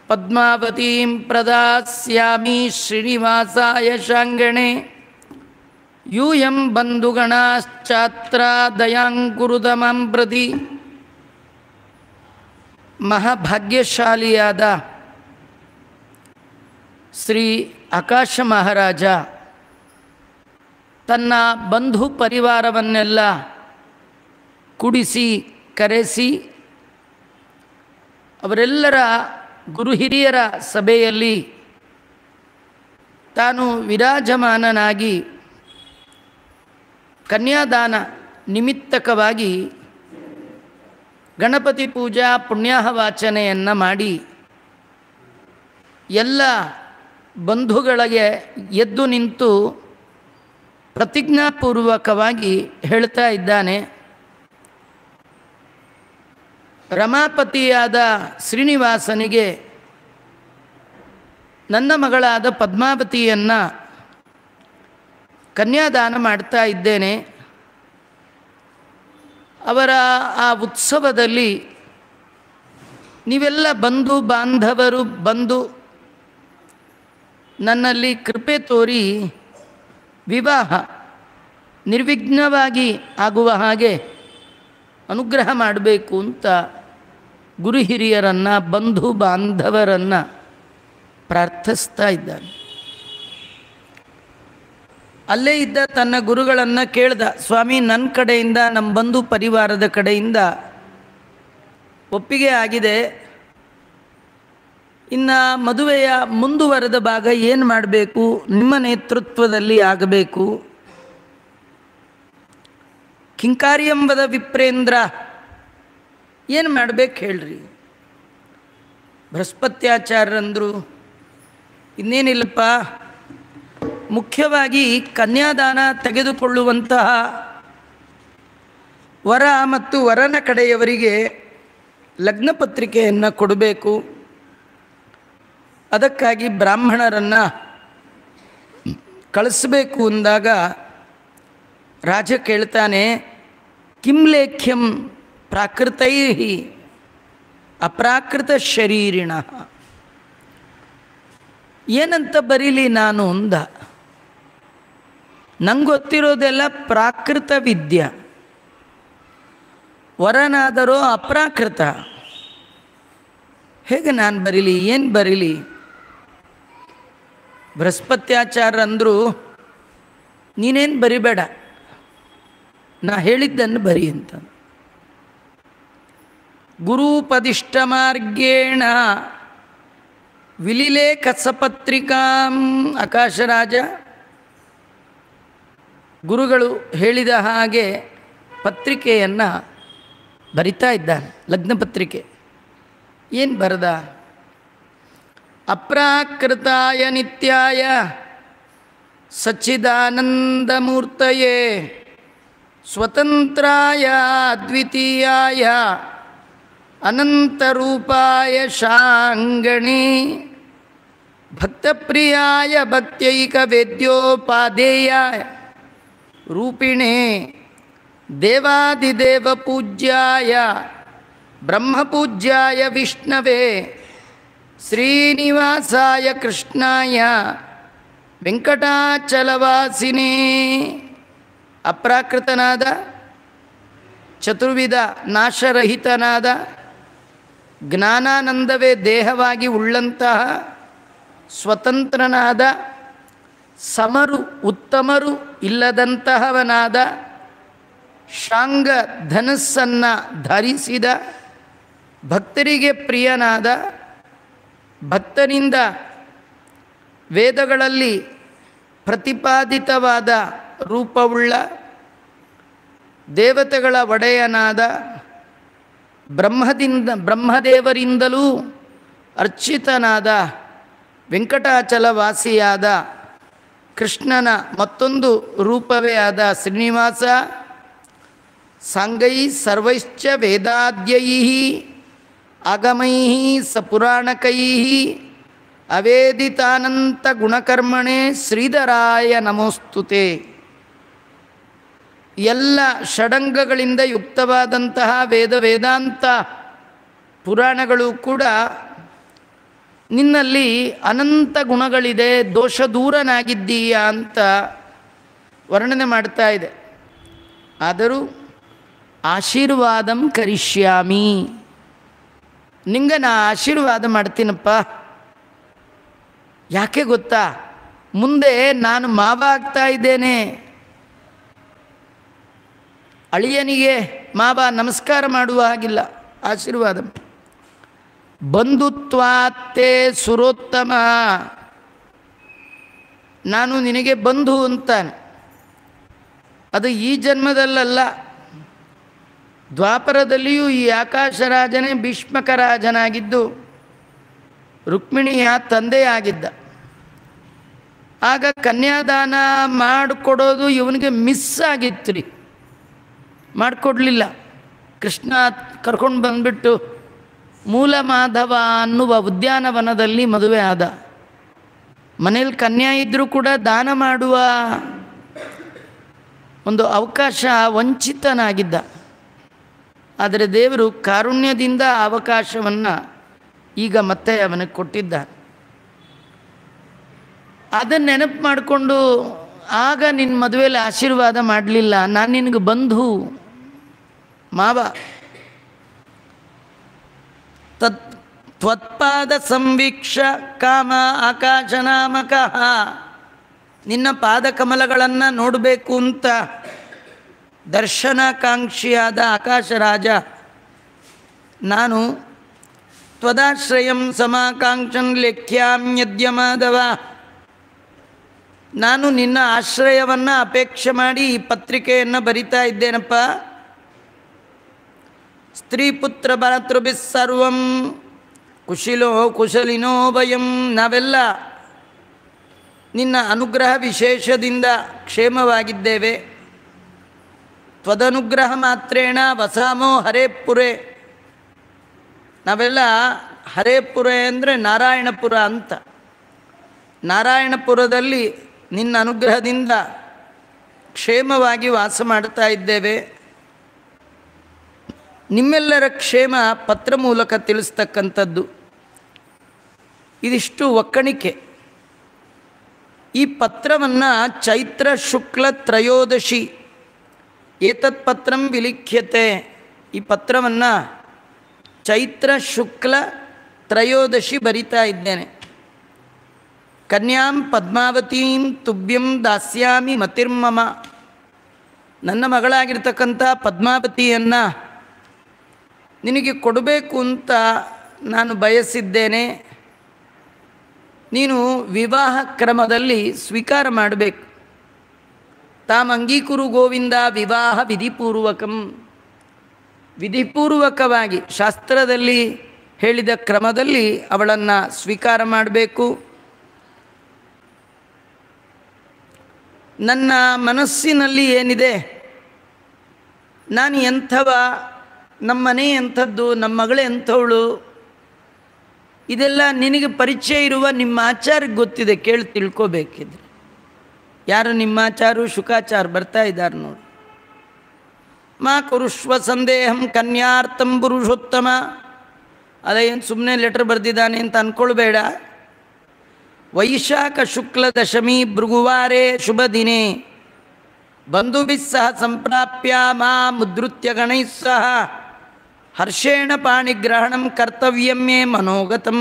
ಪದ್ಮಾವತೀಂ ಪ್ರದಾಸ್ಯಾಮಿ ಶ್ರೀನಿವಾಸಾಯ ಶಾಂಗಣೆ ಯೂಯಂ ಬಂಧುಗಣಾಶ್ಚಾತ್ರ ದಯಾಂಕುರುತ ಮಾಂ ಪ್ರತಿ. ಮಹಾಭಾಗ್ಯಶಾಲಿಯಾದ ಶ್ರೀ ಆಕಾಶ ಮಹಾರಾಜ ತನ್ನ ಬಂಧು ಪರಿವಾರವನ್ನೆಲ್ಲ ಕೂಡಿಸಿ ಕರೆಸಿ ಅವರೆಲ್ಲರ ಗುರು ಹಿರಿಯರ ಸಭೆಯಲ್ಲಿ ತಾನು ವಿರಾಜಮಾನನಾಗಿ ಕನ್ಯಾದಾನ ನಿಮಿತ್ತಕವಾಗಿ ಗಣಪತಿ ಪೂಜಾ ಪುಣ್ಯಾಹವಾಚನೆಯನ್ನು ಮಾಡಿ ಎಲ್ಲ ಬಂಧುಗಳಿಗೆ ಎದ್ದು ನಿಂತು ಪ್ರತಿಜ್ಞಾಪೂರ್ವಕವಾಗಿ ಹೇಳ್ತಾ ಇದ್ದಾನೆ. ರಮಾಪತಿಯಾದ ಶ್ರೀನಿವಾಸನಿಗೆ ನನ್ನ ಮಗಳಾದ ಪದ್ಮಾವತಿಯನ್ನು ಕನ್ಯಾದಾನ ಮಾಡ್ತಾ ಇದ್ದೇನೆ. ಅವರ ಆ ಉತ್ಸವದಲ್ಲಿ ನೀವೆಲ್ಲ ಬಂಧು ಬಾಂಧವರು ಬಂದು ನನ್ನಲ್ಲಿ ಕೃಪೆ ತೋರಿ ವಿವಾಹ ನಿರ್ವಿಘ್ನವಾಗಿ ಆಗುವ ಹಾಗೆ ಅನುಗ್ರಹ ಮಾಡಬೇಕು ಅಂತ ಗುರು ಹಿರಿಯರನ್ನು ಬಂಧು ಬಾಂಧವರನ್ನು ಪ್ರಾರ್ಥಿಸ್ತಾ ಇದ್ದಾನೆ. ಅಲ್ಲೇ ಇದ್ದ ತನ್ನ ಗುರುಗಳನ್ನು ಕೇಳ್ದ, ಸ್ವಾಮಿ ನನ್ನ ಕಡೆಯಿಂದ ನಮ್ಮ ಬಂಧು ಪರಿವಾರದ ಕಡೆಯಿಂದ ಒಪ್ಪಿಗೆ ಆಗಿದೆ, ಇನ್ನು ಮದುವೆಯ ಮುಂದುವರೆದ ಭಾಗ ಏನು ಮಾಡಬೇಕು, ನಿಮ್ಮ ನೇತೃತ್ವದಲ್ಲಿ ಆಗಬೇಕು. ಕಿಂಕಾರ್ಯಂಬದ ವಿಪ್ರೇಂದ್ರ ಏನು ಮಾಡಬೇಕು ಹೇಳ್ರಿ. ಬೃಹಸ್ಪತ್ಯಾಚಾರ್ಯರಂದರು ಇನ್ನೇನಿಲ್ಲಪ್ಪ, ಮುಖ್ಯವಾಗಿ ಕನ್ಯಾದಾನ ತೆಗೆದುಕೊಳ್ಳುವಂತಹ ವರ ಮತ್ತು ವರನ ಕಡೆಯವರಿಗೆ ಲಗ್ನ ಪತ್ರಿಕೆಯನ್ನು ಕೊಡಬೇಕು. ಅದಕ್ಕಾಗಿ ಬ್ರಾಹ್ಮಣರನ್ನು ಕಳಿಸಬೇಕು ಅಂದಾಗ ರಾಜ ಕೇಳ್ತಾನೆ, ಕಿಂ ಲೇಖ್ಯಂ ಪ್ರಾಕೃತೈ ಅಪ್ರಾಕೃತ ಶರೀರಿಣ, ಏನಂತ ಬರೀಲಿ ನಾನು ಅಂದ. ನಂಗೆ ಗೊತ್ತಿರೋದೆಲ್ಲ ಪ್ರಾಕೃತ ವಿದ್ಯೆ, ವರನಾದರೋ ಅಪ್ರಾಕೃತ, ಹೇಗೆ ನಾನು ಬರೀಲಿ, ಏನು ಬರೀಲಿ? ಬೃಹಸ್ಪತ್ಯಾಚಾರ್ಯರಂದರು ನೀನೇನು ಬರಿಬೇಡ, ನಾ ಹೇಳಿದ್ದನ್ನು ಬರಿ ಅಂತ. ಗುರುಪದಿಷ್ಟ ಮಾರ್ಗೇಣ ವಿಲಿಲೇಖ ಸಪತ್ರಿಕಾಂ. ಆಕಾಶರಾಜ ಗುರುಗಳು ಹೇಳಿದ ಹಾಗೆ ಪತ್ರಿಕೆಯನ್ನು ಬರಿತಾ ಇದ್ದಾನೆ, ಲಗ್ನ ಪತ್ರಿಕೆ. ಏನು ಬರೆದ? ಅಪ್ರಾಕೃತಾಯ ನಿತ್ಯಾಯ ಸಚ್ಚಿದಾನಂದಮೂರ್ತಯೇ ಸ್ವತಂತ್ರಾಯ ಅದ್ವಿತೀಯಾಯ ಅನಂತರೂಪಾಯ ಶಾಂಗಣಿ ಭಕ್ತಪ್ರಿಯಾಯ ಭಕ್ತೈಕ ವೇದ್ಯೋಪಾದೇಯಾಯ ರೂಪಿಣೆ ದೇವಾದಿದೇವ ಪೂಜ್ಯಾಯ ಬ್ರಹ್ಮಪೂಜ್ಯಾಯ ವಿಷ್ಣವೇ ಶ್ರೀನಿವಾಸಾಯ ಕೃಷ್ಣಾಯ ವೆಂಕಟಾಚಲವಾಸಿನೇ. ಅಪ್ರಾಕೃತನಾದ ಚತುರ್ವಿಧ ನಾಶರಹಿತನಾದ ಜ್ಞಾನಾನಂದವೇ ದೇಹವಾಗಿ ಉಳ್ಳಂತಹ ಸ್ವತಂತ್ರನಾದ ಸಮರು ಉತ್ತಮರು ಇಲ್ಲದಂತಹವನಾದ ಶಾಂಗ ಧನಸ್ಸನ್ನು ಧರಿಸಿದ ಭಕ್ತರಿಗೆ ಪ್ರಿಯನಾದ ಭಕ್ತನಿಂದ ವೇದಗಳಲ್ಲಿ ಪ್ರತಿಪಾದಿತವಾದ ರೂಪವುಳ್ಳ ದೇವತೆಗಳ ಒಡೆಯನಾದ ಬ್ರಹ್ಮದೇವರಿಂದಲೂ ಅರ್ಚಿತನಾದ ವೆಂಕಟಾಚಲವಾಸಿಯಾದ ಕೃಷ್ಣನ ಮತ್ತೊಂದು ರೂಪವೇ ಆದ ಶ್ರೀನಿವಾಸ ಸಾಂಗೈ ಸರ್ವೈಶ್ಚ ವೇದಾದ್ಯೈ ಆಗಮೈ ಸಪುರಾಣಕೈ ಅವೇದಿತಾನಂತ ಗುಣಕರ್ಮಣೆ ಶ್ರೀಧರಾಯ ನಮೋಸ್ತುತೆ. ಎಲ್ಲ ಷಡಂಗಗಳಿಂದ ಯುಕ್ತವಾದಂತಹ ವೇದಾಂತ ಪುರಾಣಗಳು ಕೂಡ ನಿನ್ನಲ್ಲಿ ಅನಂತ ಗುಣಗಳಿದೆ, ದೋಷ ದೂರನಾಗಿದ್ದೀಯಾ ಅಂತ ವರ್ಣನೆ ಮಾಡ್ತಾ ಇದೆ. ಆದರೂ ಆಶೀರ್ವಾದಂ ಕರಿಷ್ಯಾಮಿ, ನಿಂಗೆ ನಾ ಆಶೀರ್ವಾದ ಮಾಡ್ತೀನಪ್ಪ. ಯಾಕೆ ಗೊತ್ತಾ? ಮುಂದೆ ನಾನು ಮಾವ ಆಗ್ತಾ ಇದ್ದೇನೆ. ಅಳಿಯನಿಗೆ ಮಾವ ನಮಸ್ಕಾರ ಮಾಡುವ ಹಾಗಿಲ್ಲ, ಆಶೀರ್ವಾದ. ಬಂಧುತ್ವಾತ್ತೇ ಸುರೋತ್ತಮ, ನಾನು ನಿನಗೆ ಬಂಧು ಅಂತಾನೆ. ಅದು ಈ ಜನ್ಮದಲ್ಲಲ್ಲ, ದ್ವಾಪರದಲ್ಲಿಯೂ ಈ ಆಕಾಶರಾಜನೇ ಭೀಷ್ಮಕ ರಾಜನಾಗಿದ್ದು ರುಕ್ಮಿಣಿಯ ತಂದೆಯಾಗಿದ್ದ. ಆಗ ಕನ್ಯಾದಾನ ಮಾಡಿಕೊಡೋದು ಇವನಿಗೆ ಮಿಸ್ ಆಗಿತ್ತು ರೀ, ಮಾಡಿಕೊಡ್ಲಿಲ್ಲ. ಕೃಷ್ಣ ಕರ್ಕೊಂಡು ಬಂದುಬಿಟ್ಟು ಮೂಲ ಮಾಧವ ಅನ್ನುವ ಉದ್ಯಾನವನದಲ್ಲಿ ಮದುವೆ ಆದ. ಮನೇಲಿ ಕನ್ಯಾ ಇದ್ದರೂ ಕೂಡ ದಾನ ಮಾಡುವ ಒಂದು ಅವಕಾಶ ವಂಚಿತನಾಗಿದ್ದ. ಆದರೆ ದೇವರು ಕಾರುಣ್ಯದಿಂದ ಅವಕಾಶವನ್ನು ಈಗ ಮತ್ತೆ ಅವನಿಗೆ ಕೊಟ್ಟಿದ್ದ. ಅದನ್ನು ನೆನಪು ಮಾಡಿಕೊಂಡು ಆಗ ನಿನ್ನ ಮದುವೆಯಲ್ಲಿ ಆಶೀರ್ವಾದ ಮಾಡಲಿಲ್ಲ, ನಾನು ನಿನಗೆ ಬಂಧು ಮಾವ. ತ್ವತ್ಪಾದ ಸಂವೀಕ್ಷ ಕಾಮ ಆಕಾಶನಾಮಕಃ, ನಿನ್ನ ಪಾದಕಮಲಗಳನ್ನು ನೋಡಬೇಕು ಅಂತ ದರ್ಶನಾಕಾಂಕ್ಷಿಯಾದ ಆಕಾಶರಾಜ ನಾನು ತ್ವದಾಶ್ರಯಂ ಸಮಾಕಾಂಕ್ಷನ್ ಲೆಖ್ಯಾಮ್ಯದ್ಯ ಮಾಧವ, ನಾನು ನಿನ್ನ ಆಶ್ರಯವನ್ನು ಅಪೇಕ್ಷೆ ಮಾಡಿ ಈ ಪತ್ರಿಕೆಯನ್ನು ಬರಿತಾ ಇದ್ದೇನಪ್ಪ. ಸ್ತ್ರೀ ಪುತ್ರ ಭರತೃಭಿಃ ಸರ್ವಂ ಕುಶಿಲೋ ಕುಶಲಿನೋ ವಯಂ, ನಾವೆಲ್ಲ ನಿನ್ನ ಅನುಗ್ರಹ ವಿಶೇಷದಿಂದ ಕ್ಷೇಮವಾಗಿದ್ದೇವೆ. ತ್ವದನುಗ್ರಹ ಮಾತ್ರೇಣ ವಸಾಮೋ ಹರೇಪುರೆ, ನಾವೆಲ್ಲ ಹರೇಪುರೆ ಅಂದರೆ ನಾರಾಯಣಪುರ ಅಂತ, ನಾರಾಯಣಪುರದಲ್ಲಿ ನಿನ್ನ ಅನುಗ್ರಹದಿಂದ ಕ್ಷೇಮವಾಗಿ ವಾಸ ಮಾಡ್ತಾ ಇದ್ದೇವೆ. ನಿಮ್ಮೆಲ್ಲರ ಕ್ಷೇಮ ಪತ್ರ ಮೂಲಕ ತಿಳಿಸ್ತಕ್ಕಂಥದ್ದು. ಇದಿಷ್ಟು ಒಕ್ಕಣಿಕೆ. ಈ ಪತ್ರವನ್ನು ಚೈತ್ರ ಶುಕ್ಲ ತ್ರಯೋದಶಿ ಏತತ್ ಪತ್ರಂ ವಿಲಿಖ್ಯತೆ, ಈ ಪತ್ರವನ್ನು ಚೈತ್ರ ಶುಕ್ಲ ತ್ರಯೋದಶಿ ಬರಿತಾ ಇದ್ದೇನೆ. ಕನ್ಯಾಂ ಪದ್ಮಾವತೀಂ ತುಭ್ಯಂ ದಾಸ್ಯಾಮಿ ಮತಿರ್ಮಮ, ನನ್ನ ಮಗಳಾಗಿರ್ತಕ್ಕಂಥ ಪದ್ಮಾವತಿಯನ್ನು ನಿನಗೆ ಕೊಡಬೇಕು ಅಂತ ನಾನು ಬಯಸಿದ್ದೇನೆ. ನೀನು ವಿವಾಹ ಕ್ರಮದಲ್ಲಿ ಸ್ವೀಕಾರ ಮಾಡಬೇಕು. ತಾಮ್ ಅಂಗೀಕುರು ಗೋವಿಂದ ವಿವಾಹ ವಿಧಿಪೂರ್ವಕಂ, ವಿಧಿಪೂರ್ವಕವಾಗಿ ಶಾಸ್ತ್ರದಲ್ಲಿ ಹೇಳಿದ ಕ್ರಮದಲ್ಲಿ ಅವಳನ್ನು ಸ್ವೀಕಾರ ಮಾಡಬೇಕು. ನನ್ನ ಮನಸ್ಸಿನಲ್ಲಿ ಏನಿದೆ, ನಾನು ಎಂಥವ, ನಮ್ಮ ಮನೆ ಎಂಥದ್ದು, ನಮ್ಮ ಮಗಳೇ ಎಂಥವಳು, ಇದೆಲ್ಲ ನಿನಗೆ ಪರಿಚಯ ಇರುವ ನಿಮ್ಮ ಆಚಾರ್ಯಕ್ಕೆ ಗೊತ್ತಿದೆ, ಕೇಳಿ ತಿಳ್ಕೋಬೇಕಿದ್ರೆ. ಯಾರು ನಿಮ್ಮ ಆಚಾರು? ಶುಕಾಚಾರ ಬರ್ತಾ ಇದ್ದಾರೆ ನೋಡಿ. ಮಾ ಕುರುಷ್ವ ಸಂದೇಹಂ ಕನ್ಯಾರ್ಥಂ ಪುರುಷೋತ್ತಮ, ಅದೇನು ಸುಮ್ಮನೆ ಲೆಟರ್ ಬರೆದಿದ್ದಾನೆ ಅಂತ ಅಂದ್ಕೊಳ್ಬೇಡ. ವೈಶಾಖ ಶುಕ್ಲ ದಶಮಿ ಭೃಗುವಾರೇ ಶುಭ ದಿನೇ ಬಂಧುಭಿಃ ಸಹ ಸಂಪ್ರಾಪ್ಯ ಮಾ ಮುದ್ರುತ್ಯ ಗಣೈಃ ಸಹ ಹರ್ಷೇಣ ಪಾಣಿಗ್ರಹಣಂ ಕರ್ತವ್ಯಂ ಮೇ ಮನೋಗತಂ.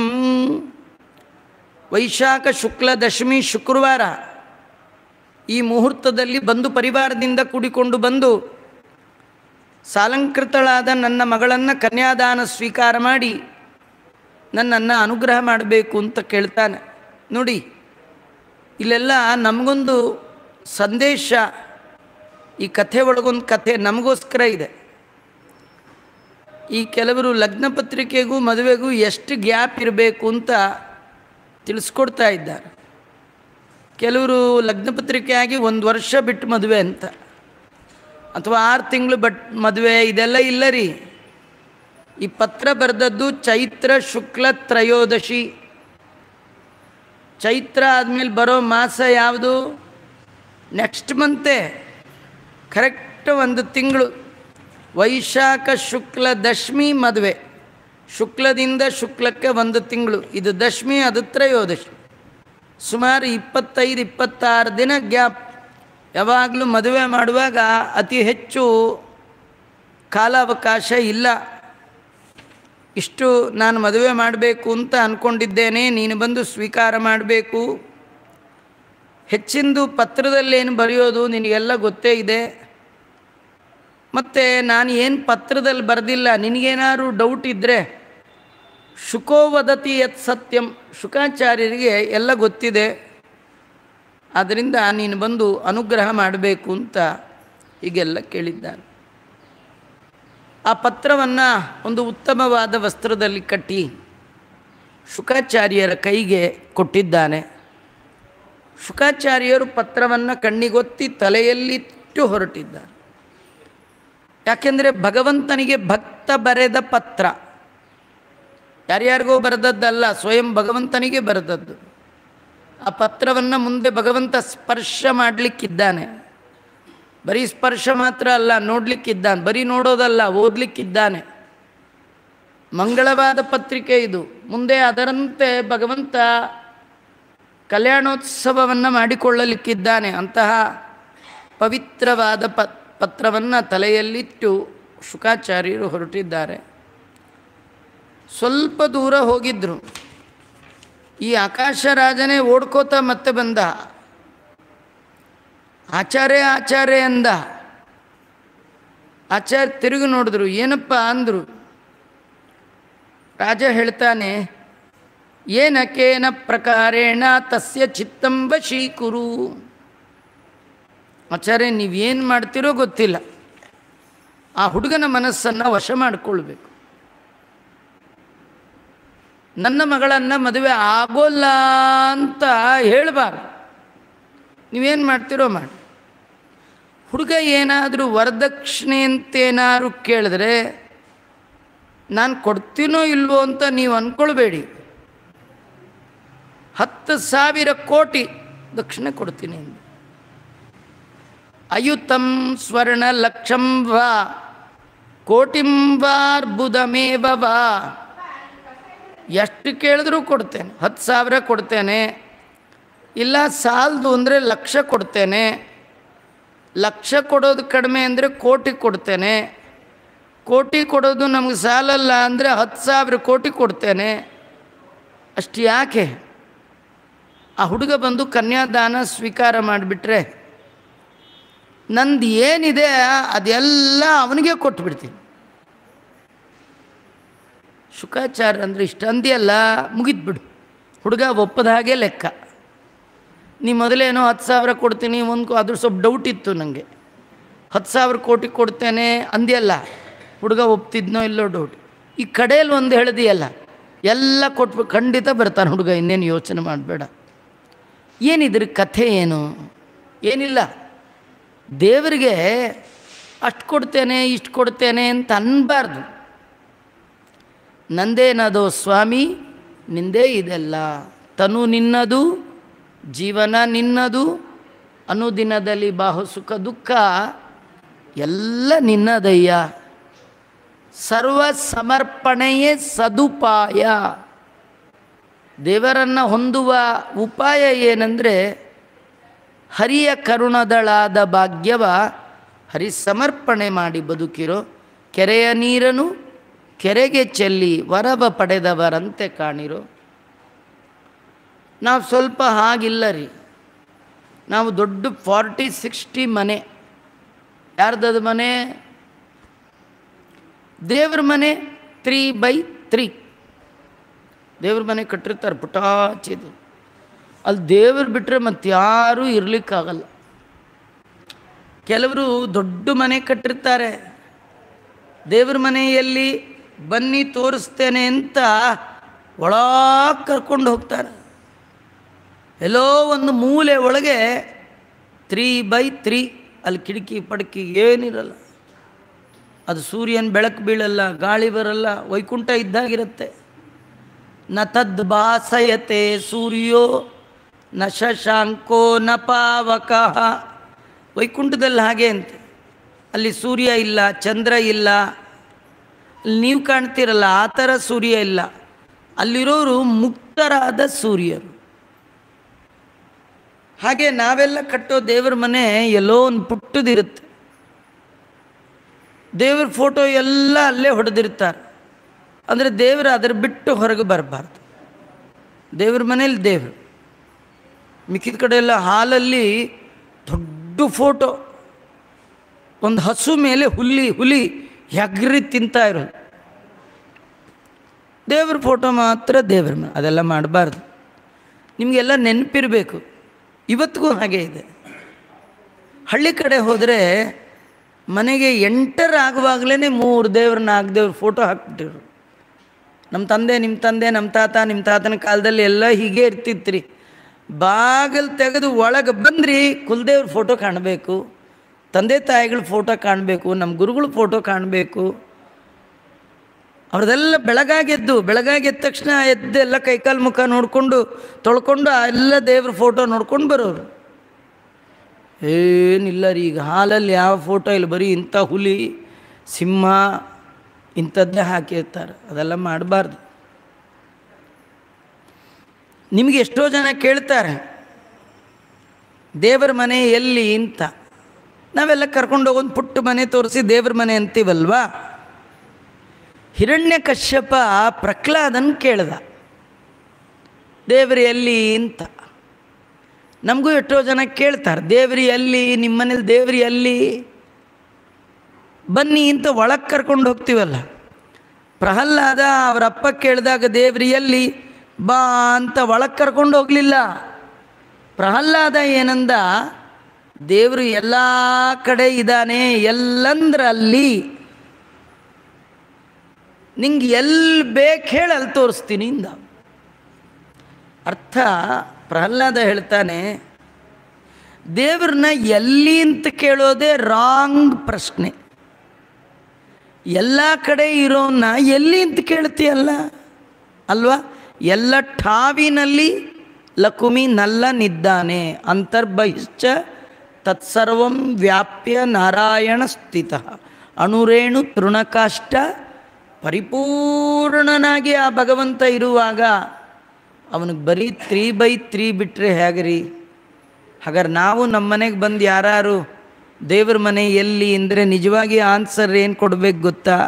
ವೈಶಾಖ ಶುಕ್ಲ ದಶಮಿ ಶುಕ್ರವಾರ, ಈ ಮುಹೂರ್ತದಲ್ಲಿ ಬಂಧು ಪರಿವಾರದಿಂದ ಕೂಡಿಕೊಂಡು ಬಂದು ಸಾಲಂಕೃತಳಾದ ನನ್ನ ಮಗಳನ್ನು ಕನ್ಯಾದಾನ ಸ್ವೀಕಾರ ಮಾಡಿ ನನ್ನನ್ನು ಅನುಗ್ರಹ ಮಾಡಬೇಕು ಅಂತ ಕೇಳ್ತಾನೆ. ನೋಡಿ, ಇಲ್ಲೆಲ್ಲ ನಮಗೊಂದು ಸಂದೇಶ, ಈ ಕಥೆ ಒಳಗೊಂದು ಕಥೆ ನಮಗೋಸ್ಕರ ಇದೆ. ಈ ಕೆಲವರು ಲಗ್ನ ಪತ್ರಿಕೆಗೂ ಮದುವೆಗೂ ಎಷ್ಟು ಗ್ಯಾಪ್ ಇರಬೇಕು ಅಂತ ತಿಳಿಸ್ಕೊಡ್ತಾ ಇದ್ದಾರೆ. ಕೆಲವರು ಲಗ್ನ ಪತ್ರಿಕೆ ಆಗಿ 1 ವರ್ಷ ಬಿಟ್ಟು ಮದುವೆ ಅಂತ, ಅಥವಾ 6 ತಿಂಗಳು ಮದುವೆ, ಇದೆಲ್ಲ ಇಲ್ಲ ರೀ. ಈ ಪತ್ರ ಬರೆದದ್ದು ಚೈತ್ರ ಶುಕ್ಲ ತ್ರಯೋದಶಿ. ಚೈತ್ರ ಆದಮೇಲೆ ಬರೋ ಮಾಸ ಯಾವುದು? ನೆಕ್ಸ್ಟ್ ಮಂತೆ, ಕರೆಕ್ಟ್ 1 ತಿಂಗಳು. ವೈಶಾಖ ಶುಕ್ಲ ದಶಮಿ ಮದುವೆ, ಶುಕ್ಲದಿಂದ ಶುಕ್ಲಕ್ಕೆ ಒಂದು ತಿಂಗಳು, ಇದು ದಶಮಿ, ಅದು ತ್ರಯೋದಶಿ. ಸುಮಾರು 25-26 ದಿನ ಗ್ಯಾಪ್. ಯಾವಾಗಲೂ ಮದುವೆ ಮಾಡುವಾಗ ಅತಿ ಹೆಚ್ಚು ಕಾಲಾವಕಾಶ ಇಲ್ಲ. ಇಷ್ಟು ನಾನು ಮದುವೆ ಮಾಡಬೇಕು ಅಂತ ಅಂದ್ಕೊಂಡಿದ್ದೇನೆ, ನೀನು ಬಂದು ಸ್ವೀಕಾರ ಮಾಡಬೇಕು. ಹೆಚ್ಚಿಂದು ಪತ್ರದಲ್ಲೇನು ಬರೆಯೋದು ನಿನಗೆಲ್ಲ ಗೊತ್ತೇ ಇದೆ. ಮತ್ತು ನಾನು ಏನು ಪತ್ರದಲ್ಲಿ ಬರೆದಿಲ್ಲ, ನಿನಗೇನಾದ್ರು ಡೌಟ್ ಇದ್ದರೆ ಶುಕೋ ವದತಿ ಯತ್ ಸತ್ಯಂ, ಶುಕಾಚಾರ್ಯರಿಗೆ ಎಲ್ಲ ಗೊತ್ತಿದೆ. ಆದ್ದರಿಂದ ನೀನು ಬಂದು ಅನುಗ್ರಹ ಮಾಡಬೇಕು ಅಂತ ಹೀಗೆಲ್ಲ ಕೇಳಿದ್ದಾನೆ. ಆ ಪತ್ರವನ್ನು ಒಂದು ಉತ್ತಮವಾದ ವಸ್ತ್ರದಲ್ಲಿ ಕಟ್ಟಿ ಶುಕಾಚಾರ್ಯರ ಕೈಗೆ ಕೊಟ್ಟಿದ್ದಾನೆ. ಶುಕಾಚಾರ್ಯರು ಪತ್ರವನ್ನು ಕಣ್ಣಿಗೊತ್ತಿ ತಲೆಯಲ್ಲಿಟ್ಟು ಹೊರಟಿದ್ದಾರೆ. ಯಾಕೆಂದರೆ ಭಗವಂತನಿಗೆ ಭಕ್ತ ಬರೆದ ಪತ್ರ, ಯಾರ್ಯಾರಿಗೋ ಬರೆದದ್ದಲ್ಲ, ಸ್ವಯಂ ಭಗವಂತನಿಗೆ ಬರೆದದ್ದು. ಆ ಪತ್ರವನ್ನು ಮುಂದೆ ಭಗವಂತ ಸ್ಪರ್ಶ ಮಾಡಲಿಕ್ಕಿದ್ದಾನೆ. ಬರೀ ಸ್ಪರ್ಶ ಮಾತ್ರ ಅಲ್ಲ, ನೋಡಲಿಕ್ಕಿದ್ದಾನೆ. ಬರೀ ನೋಡೋದಲ್ಲ, ಓದಲಿಕ್ಕಿದ್ದಾನೆ. ಮಂಗಳವಾದ ಪತ್ರಿಕೆ ಇದು. ಮುಂದೆ ಅದರಂತೆ ಭಗವಂತ ಕಲ್ಯಾಣೋತ್ಸವವನ್ನು ಮಾಡಿಕೊಳ್ಳಲಿಕ್ಕಿದ್ದಾನೆ. ಅಂತಹ ಪವಿತ್ರವಾದ ಪತ್ರವನ್ನು ತಲೆಯಲ್ಲಿಟ್ಟು ಶುಕಾಚಾರ್ಯರು ಹೊರಟಿದ್ದಾರೆ. ಸ್ವಲ್ಪ ದೂರ ಹೋಗಿದ್ದರು. ಈ ಆಕಾಶರಾಜನೇ ಓಡ್ಕೋತ ಮತ್ತೆ ಬಂದ. ಆಚಾರ್ಯ ಆಚಾರ್ಯ ಅಂದ. ಆಚಾರ್ಯ ತಿರುಗಿ ನೋಡಿದ್ರು. ಏನಪ್ಪ ಅಂದರು. ರಾಜ ಹೇಳ್ತಾನೆ, ಏನಕೇನ ಪ್ರಕಾರೇಣ ತಸ್ಯ ಚಿತ್ತಂ ವಶೀಕುರು. ಆಚಾರ್ಯ ನೀವೇನು ಮಾಡ್ತಿರೋ ಗೊತ್ತಿಲ್ಲ, ಆ ಹುಡುಗನ ಮನಸ್ಸನ್ನು ವಶ ಮಾಡಿಕೊಳ್ಬೇಕು. ನನ್ನ ಮಗಳನ್ನು ಮದುವೆ ಆಗೋಲ್ಲ ಅಂತ ಹೇಳಬಾರ್ದು. ನೀವೇನು ಮಾಡ್ತಿರೋ ಮಾಡಿ. ಹುಡುಗ ಏನಾದರೂ ವರದಕ್ಷಿಣೆ ಅಂತೇನಾದ್ರು ಕೇಳಿದ್ರೆ ನಾನು ಕೊಡ್ತೀನೋ ಇಲ್ವೋ ಅಂತ ನೀವು ಅಂದ್ಕೊಳ್ಬೇಡಿ. 10,000 ಕೋಟಿ ದಕ್ಷಿಣೆ ಕೊಡ್ತೀನಿ. ಅಯುತಂ ಸ್ವರ್ಣ ಲಕ್ಷಂ ವಾ ಕೋಟಿಂ ವಾರ್ಬುದಮೇವ ವಾ. ಎಷ್ಟು ಕೇಳಿದ್ರೂ ಕೊಡ್ತೇನೆ. 10,000 ಕೊಡ್ತೇನೆ, ಇಲ್ಲ ಸಾಲದು ಅಂದರೆ 1,00,000 ಕೊಡ್ತೇನೆ. 1,00,000 ಕೊಡೋದು ಕಡಿಮೆ ಅಂದರೆ ಕೋಟಿ ಕೊಡ್ತೇನೆ. ಕೋಟಿ ಕೊಡೋದು ನಮಗೆ ಸಾಲಲ್ಲ ಅಂದರೆ 10,000 ಕೋಟಿ ಕೊಡ್ತೇನೆ. ಅಷ್ಟು ಯಾಕೆ? ಆ ಹುಡುಗ ಬಂದು ಕನ್ಯಾದಾನ ಸ್ವೀಕಾರ ಮಾಡಿಬಿಟ್ರೆ ನಂದು ಏನಿದೆ ಅದೆಲ್ಲ ಅವನಿಗೆ ಕೊಟ್ಬಿಡ್ತೀನಿ. ಶುಕಾಚಾರ್ಯ ಅಂದರೆ ಇಷ್ಟ ಅಂದಿಯಲ್ಲ, ಮುಗಿದ್ಬಿಡು. ಹುಡುಗ ಒಪ್ಪದ ಹಾಗೆ ಲೆಕ್ಕ. ನೀ ಮೊದಲೇನೋ 10,000 ಕೊಡ್ತೀನಿ, ಅದ್ರ ಸ್ವಲ್ಪ ಡೌಟ್ ಇತ್ತು ನನಗೆ. 10,000 ಕೋಟಿ ಕೊಡ್ತೇನೆ ಅಂದಿಯಲ್ಲ, ಹುಡುಗ ಒಪ್ತಿದ್ನೋ ಇಲ್ಲೋ ಡೌಟ್. ಈ ಕಡೆಯಲ್ಲಿ ಒಂದು ಹೇಳಿದೆಯಲ್ಲ, ಎಲ್ಲ ಕೊಟ್ಬಿಟ್ಟು ಖಂಡಿತ ಬರ್ತಾನೆ ಹುಡುಗ. ಇನ್ನೇನು ಯೋಚನೆ ಮಾಡಬೇಡ. ಏನಿದ್ರ ಕಥೆ ಏನು? ಏನಿಲ್ಲ, ದೇವರಿಗೆ ಅಷ್ಟು ಕೊಡ್ತೇನೆ ಇಷ್ಟು ಕೊಡ್ತೇನೆ ಅಂತ ಅನ್ನಬಾರ್ದು. ನಂದೇನದೋ ಸ್ವಾಮಿ, ನಿಂದೇ ಇದೆಲ್ಲ. ತನು ನಿನ್ನದು, ಜೀವನ ನಿನ್ನದು, ಅನುದಿನದಲ್ಲಿ ಬಾಹು ಸುಖ ದುಃಖ ಎಲ್ಲ ನಿನ್ನದಯ್ಯ. ಸರ್ವ ಸಮರ್ಪಣೆಯೇ ಸದುಪಾಯ. ದೇವರನ್ನು ಹೊಂದುವ ಉಪಾಯ ಏನಂದರೆ ಹರಿಯ ಕರುಣದಳಾದ ಭಾಗ್ಯವ ಹರಿ ಸಮರ್ಪಣೆ ಮಾಡಿ ಬದುಕಿರೋ. ಕೆರೆಯ ನೀರನ್ನು ಕೆರೆಗೆ ಚೆಲ್ಲಿ ವರವ ಪಡೆದವರಂತೆ ಕಾಣಿರೋ. ನಾವು ಸ್ವಲ್ಪ ಹಾಗಿಲ್ಲ ರೀ. ನಾವು ದೊಡ್ಡ 40-60 ಮನೆ. ಯಾರ್ದದು ಮನೆ? ದೇವ್ರ ಮನೆ 3x3. ದೇವ್ರ ಮನೆ ಕಟ್ಟಿರ್ತಾರೆ ಪುಟಾಚಿದು. ಅಲ್ಲಿ ದೇವ್ರು ಬಿಟ್ಟರೆ ಮತ್ತೆ ಯಾರೂ ಇರಲಿಕ್ಕಾಗಲ್ಲ. ಕೆಲವರು ದೊಡ್ಡ ಮನೆ ಕಟ್ಟಿರ್ತಾರೆ. ದೇವ್ರ ಮನೆಯಲ್ಲಿ ಬನ್ನಿ ತೋರಿಸ್ತೇನೆ ಅಂತ ಒಳಗೆ ಕರ್ಕೊಂಡು ಹೋಗ್ತಾರೆ. ಎಲ್ಲೋ ಒಂದು ಮೂಲೆ ಒಳಗೆ 3x3. ಅಲ್ಲಿ ಕಿಟಕಿ ಪಡಕಿ ಏನಿರಲ್ಲ. ಅದು ಸೂರ್ಯನ ಬೆಳಕು ಬೀಳಲ್ಲ, ಗಾಳಿ ಬರಲ್ಲ, ವೈಕುಂಠ ಇದ್ದಾಗಿರುತ್ತೆ. ನ ತದ್ ಭಾಸಯತೆ ಸೂರ್ಯೋ ನ ಶಶಾಂಕೋ ನ ಪಾವಕಃ. ವೈಕುಂಠದಲ್ಲಿ ಹಾಗೆ ಅಂತೆ. ಅಲ್ಲಿ ಸೂರ್ಯ ಇಲ್ಲ, ಚಂದ್ರ ಇಲ್ಲ, ನೀವು ಕಾಣ್ತೀರಲ್ಲ ಆ ಥರ ಸೂರ್ಯ ಇಲ್ಲ, ಅಲ್ಲಿರೋರು ಮುಕ್ತರಾದ ಸೂರ್ಯರು. ಹಾಗೆ ನಾವೆಲ್ಲ ಕಟ್ಟೋ ದೇವ್ರ ಮನೆ ಎಲ್ಲೋ ಒಂದು ಪುಟ್ಟದಿರುತ್ತೆ, ದೇವ್ರ ಫೋಟೋ ಎಲ್ಲ ಅಲ್ಲೇ ಹೊಡೆದಿರ್ತಾರೆ. ಅಂದರೆ ದೇವರು ಅದರ ಬಿಟ್ಟು ಹೊರಗೆ ಬರಬಾರ್ದು. ದೇವ್ರ ಮನೇಲಿ ದೇವರು, ಮಿಕ್ಕಿದ ಕಡೆ ಎಲ್ಲ ಹಾಲಲ್ಲಿ ದೊಡ್ಡ ಫೋಟೋ, ಒಂದು ಹಸು ಮೇಲೆ ಹುಲಿ ಹೆಗ್ರಿ ತಿಂತಾ ಇರೋದು, ದೇವ್ರ ಫೋಟೋ ಮಾತ್ರ ದೇವ್ರ ಮನೆ. ಅದೆಲ್ಲ ಮಾಡಬಾರ್ದು. ನಿಮಗೆಲ್ಲ ನೆನಪಿರಬೇಕು, ಇವತ್ತಿಗೂ ಹಾಗೆ ಇದೆ. ಹಳ್ಳಿ ಕಡೆ ಹೋದರೆ ಮನೆಗೆ ಎಂಟರ್ ಆಗುವಾಗಲೇ 3 ದೇವ್ರ 4 ದೇವ್ರ ಫೋಟೋ ಹಾಕ್ಬಿಟ್ಟಿರು. ನಮ್ಮ ತಂದೆ, ನಿಮ್ಮ ತಂದೆ, ನಮ್ಮ ತಾತ, ನಿಮ್ಮ ತಾತನ ಕಾಲದಲ್ಲಿ ಎಲ್ಲ ಹೀಗೆ ಇರ್ತಿತ್ತು ರೀ. ಬಾಗಿಲು ತೆಗೆದು ಒಳಗೆ ಬಂದ್ರಿ, ಕುಲದೇವ್ರ ಫೋಟೋ ಕಾಣಬೇಕು, ತಂದೆ ತಾಯಿಗಳ ಫೋಟೋ ಕಾಣಬೇಕು, ನಮ್ಮ ಗುರುಗಳ ಫೋಟೋ ಕಾಣಬೇಕು. ಅವ್ರದ್ದೆಲ್ಲ ಬೆಳಗಾಗೆದ್ದ ತಕ್ಷಣ ಎದ್ದೆಲ್ಲ ಕೈಕಾಲು ಮುಖ ನೋಡಿಕೊಂಡು ತೊಳ್ಕೊಂಡು ಎಲ್ಲ ದೇವ್ರ ಫೋಟೋ ನೋಡ್ಕೊಂಡು ಬರೋರು. ಏನಿಲ್ಲ ರೀ, ಈಗ ಹಾಲಲ್ಲಿ ಯಾವ ಫೋಟೋ ಇಲ್ಲ, ಬರೀ ಇಂಥ ಹುಲಿ ಸಿಂಹ ಇಂಥದ್ದೇ ಹಾಕಿರ್ತಾರೆ. ಅದೆಲ್ಲ ಮಾಡಬಾರ್ದು. ನಿಮಗೆ ಎಷ್ಟೋ ಜನ ಕೇಳ್ತಾರೆ ದೇವರ ಮನೆ ಎಲ್ಲಿ ಅಂತ. ನಾವೆಲ್ಲ ಕರ್ಕೊಂಡೋಗೊಂದು ಪುಟ್ಟ ಮನೆ ತೋರಿಸಿ ದೇವ್ರ ಮನೆ ಅಂತೀವಲ್ವಾ. ಹಿರಣ್ಯಕಶ್ಯಪ ಪ್ರಹ್ಲಾದನ್ ಕೇಳ್ದ ದೇವ್ರು ಎಲ್ಲಿ ಅಂತ. ನಮಗೂ ಎಷ್ಟೋ ಜನ ಕೇಳ್ತಾರೆ ದೇವ್ರಿ ಎಲ್ಲಿ, ನಿಮ್ಮ ಮನೇಲಿ ದೇವ್ರಿ ಎಲ್ಲಿ, ಬನ್ನಿ ಅಂತ ಒಳಗೆ ಕರ್ಕೊಂಡು ಹೋಗ್ತೀವಲ್ಲ. ಪ್ರಹ್ಲಾದ ಅವರಪ್ಪ ಕೇಳಿದಾಗ ದೇವ್ರಿ ಎಲ್ಲಿ ಬಾ ಅಂತ ಒಳಗೆ ಕರ್ಕೊಂಡು ಹೋಗಲಿಲ್ಲ. ಪ್ರಹ್ಲಾದ ಏನಂದ, ದೇವರು ಎಲ್ಲ ಕಡೆ ಇದ್ದಾನೆ, ಎಲ್ಲಂದ್ರಲ್ಲಿ ನಿಂಗೆ ಎಲ್ಲಿ ಬೇಕು ಹೇಳಿ ಅಲ್ಲಿ ತೋರಿಸ್ತೀನಿ ಇಂದ. ಅರ್ಥ ಪ್ರಹ್ಲಾದ ಹೇಳ್ತಾನೆ, ದೇವ್ರನ್ನ ಎಲ್ಲಿ ಅಂತ ಕೇಳೋದೇ ರಾಂಗ್ ಪ್ರಶ್ನೆ. ಎಲ್ಲ ಕಡೆ ಇರೋನ್ನ ಎಲ್ಲಿ ಅಂತ ಕೇಳ್ತೀಯಲ್ಲ ಅಲ್ವಾ. ಎಲ್ಲ ಠಾವಿನಲ್ಲಿ ಲಕುಮಿ ನಲ್ಲನಿದ್ದಾನೆ, ಅಂತರ್ಬಹಿಶ್ಚ ತತ್ಸರ್ವಂ ವ್ಯಾಪ್ಯ ನಾರಾಯಣ ಸ್ಥಿತ ಅಣುರೇಣು ತೃಣಕಾಷ್ಟ. ಪರಿಪೂರ್ಣನಾಗಿ ಆ ಭಗವಂತ ಇರುವಾಗ ಅವನಿಗೆ ಬರೀ 3/3 ಬಿಟ್ಟರೆ ಹೇಗ್ರಿ? ಹಾಗಾದ್ರೆ ನಾವು ನಮ್ಮ ಮನೆಗೆ ಬಂದು ಯಾರು ದೇವ್ರ ಮನೆ ಎಲ್ಲಿ ಅಂದರೆ ನಿಜವಾಗಿ ಆನ್ಸರ್ ಏನು ಕೊಡಬೇಕು ಗೊತ್ತಾ?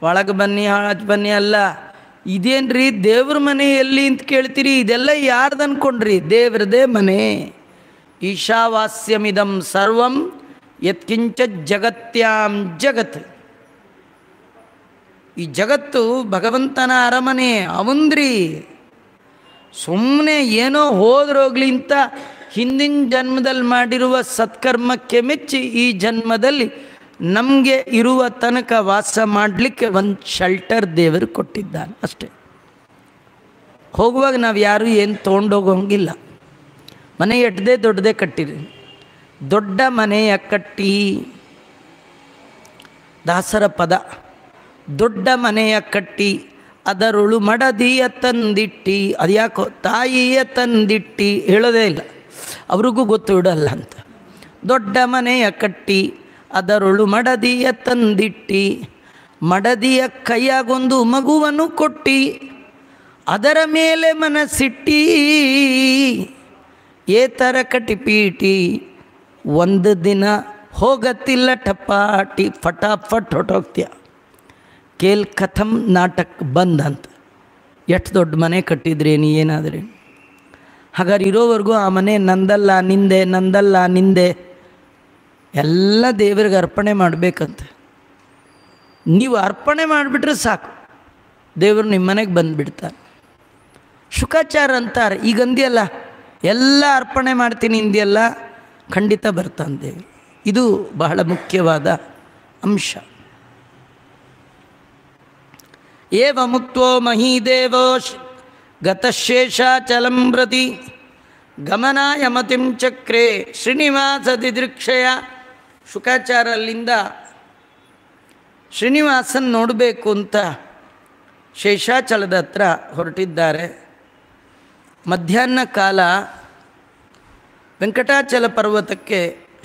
ಒಳಗೆ ಬನ್ನಿ ಆಚೆ ಬನ್ನಿ ಅಲ್ಲ. ಇದೇನ್ರಿ ದೇವ್ರ ಮನೆ ಎಲ್ಲಿ ಅಂತ ಕೇಳ್ತೀರಿ? ಇದೆಲ್ಲ ಯಾರ್ದು ಅಂದ್ಕೊಂಡ್ರಿ? ದೇವ್ರದೇ ಮನೆ. ಈಶಾವಾಸ್ಯಮಿದಂ ಸರ್ವಂ ಯತ್ಕಿಂಚ ಜಗತ್ಯಾಂ ಜಗತ್. ಈ ಜಗತ್ತು ಭಗವಂತನ ಅರಮನೆ ಅವಂದ್ರಿ. ಸುಮ್ಮನೆ ಏನೋ ಹೋದ್ರೋಗ್ಲಿ ಅಂತ ಹಿಂದಿನ ಜನ್ಮದಲ್ಲಿ ಮಾಡಿರುವ ಸತ್ಕರ್ಮಕ್ಕೆ ಮೆಚ್ಚಿ ಈ ಜನ್ಮದಲ್ಲಿ ನಮಗೆ ಇರುವ ತನಕ ವಾಸ ಮಾಡಲಿಕ್ಕೆ ಒಂದು ಶೆಲ್ಟರ್ ದೇವರು ಕೊಟ್ಟಿದ್ದಾನೆ ಅಷ್ಟೇ. ಹೋಗುವಾಗ ನಾವು ಯಾರೂ ಏನು ತೊಗೊಂಡೋಗೋಂಗಿಲ್ಲ. ಮನೆ ಎಟ್ಟದೇ ದೊಡ್ಡದೇ ಕಟ್ಟಿರಿ. ದೊಡ್ಡ ಮನೆಯ ಕಟ್ಟಿ, ದಾಸರ ಪದ, ದೊಡ್ಡ ಮನೆಯ ಕಟ್ಟಿ ಅದರೊಳು ಮಡದಿಯ ತಂದಿಟ್ಟಿ. ಅದು ಯಾಕೋ ತಾಯಿಯ ತಂದಿಟ್ಟಿ ಹೇಳೋದೇ ಇಲ್ಲ, ಅವ್ರಿಗೂ ಗೊತ್ತು ಇಡಲ್ಲ ಅಂತ. ದೊಡ್ಡ ಮನೆಯ ಕಟ್ಟಿ ಅದರೊಳು ಮಡದಿಯ ತಂದಿಟ್ಟಿ, ಮಡದಿಯ ಕೈಯಾಗೊಂದು ಮಗುವನ್ನು ಕೊಟ್ಟಿ, ಅದರ ಮೇಲೆ ಮನಸ್ಸಿಟ್ಟಿ, ಏತರ ಕಟಿಪೀಟಿ, ಒಂದು ದಿನ ಹೋಗತ್ತಿಲ್ಲ ಟಪಾಟಿ, ಫಟಾಫಟ್ ಹೊಟ್ಟೋಗ್ತೀಯ. ಕೇಲ್ ಕಥಂ ನಾಟಕ ಬಂದ್ ಅಂತ. ಎಷ್ಟು ದೊಡ್ಡ ಮನೆ ಕಟ್ಟಿದ್ರೇನು ಏನಾದ್ರಿ? ಹಾಗಾದ್ರೆ ಇರೋವರೆಗೂ ಆ ಮನೆ ನಂದಲ್ಲ ನಿಂದೆ, ನಂದಲ್ಲ ನಿಂದೆ, ಎಲ್ಲ ದೇವರಿಗೆ ಅರ್ಪಣೆ ಮಾಡಬೇಕಂತ. ನೀವು ಅರ್ಪಣೆ ಮಾಡಿಬಿಟ್ರೆ ಸಾಕು, ದೇವರು ನಿಮ್ಮ ಮನೆಗೆ ಬಂದುಬಿಡ್ತಾರೆ. ಶುಕಾಚಾರ ಅಂತಾರೆ, ಈಗ ಅಂದಿಯಲ್ಲ ಎಲ್ಲ ಅರ್ಪಣೆ ಮಾಡ್ತೀನಿ ಇಂದಿಯಲ್ಲ, ಖಂಡಿತ ಬರ್ತಾನೆ ದೇವರು. ಇದು ಬಹಳ ಮುಖ್ಯವಾದ ಅಂಶ. ಏವ ಮುಕ್ತೋ ಮಹೀದೇವೋ ಗತಶೇಷಾಚಲಂ ಪ್ರತಿ ಗಮನಾಯ ಮತಿಂ ಚಕ್ರೆ ಶ್ರೀನಿವಾಸ ದಿದೃಕ್ಷಯ. ಶುಕಾಚಾರಲ್ಲಿಂದ ಶ್ರೀನಿವಾಸನ್ ನೋಡಬೇಕು ಅಂತ ಶೇಷಾಚಲದ ಹತ್ರ ಹೊರಟಿದ್ದಾರೆ. ಮಧ್ಯಾಹ್ನ ಕಾಲ ವೆಂಕಟಾಚಲ ಪರ್ವತಕ್ಕೆ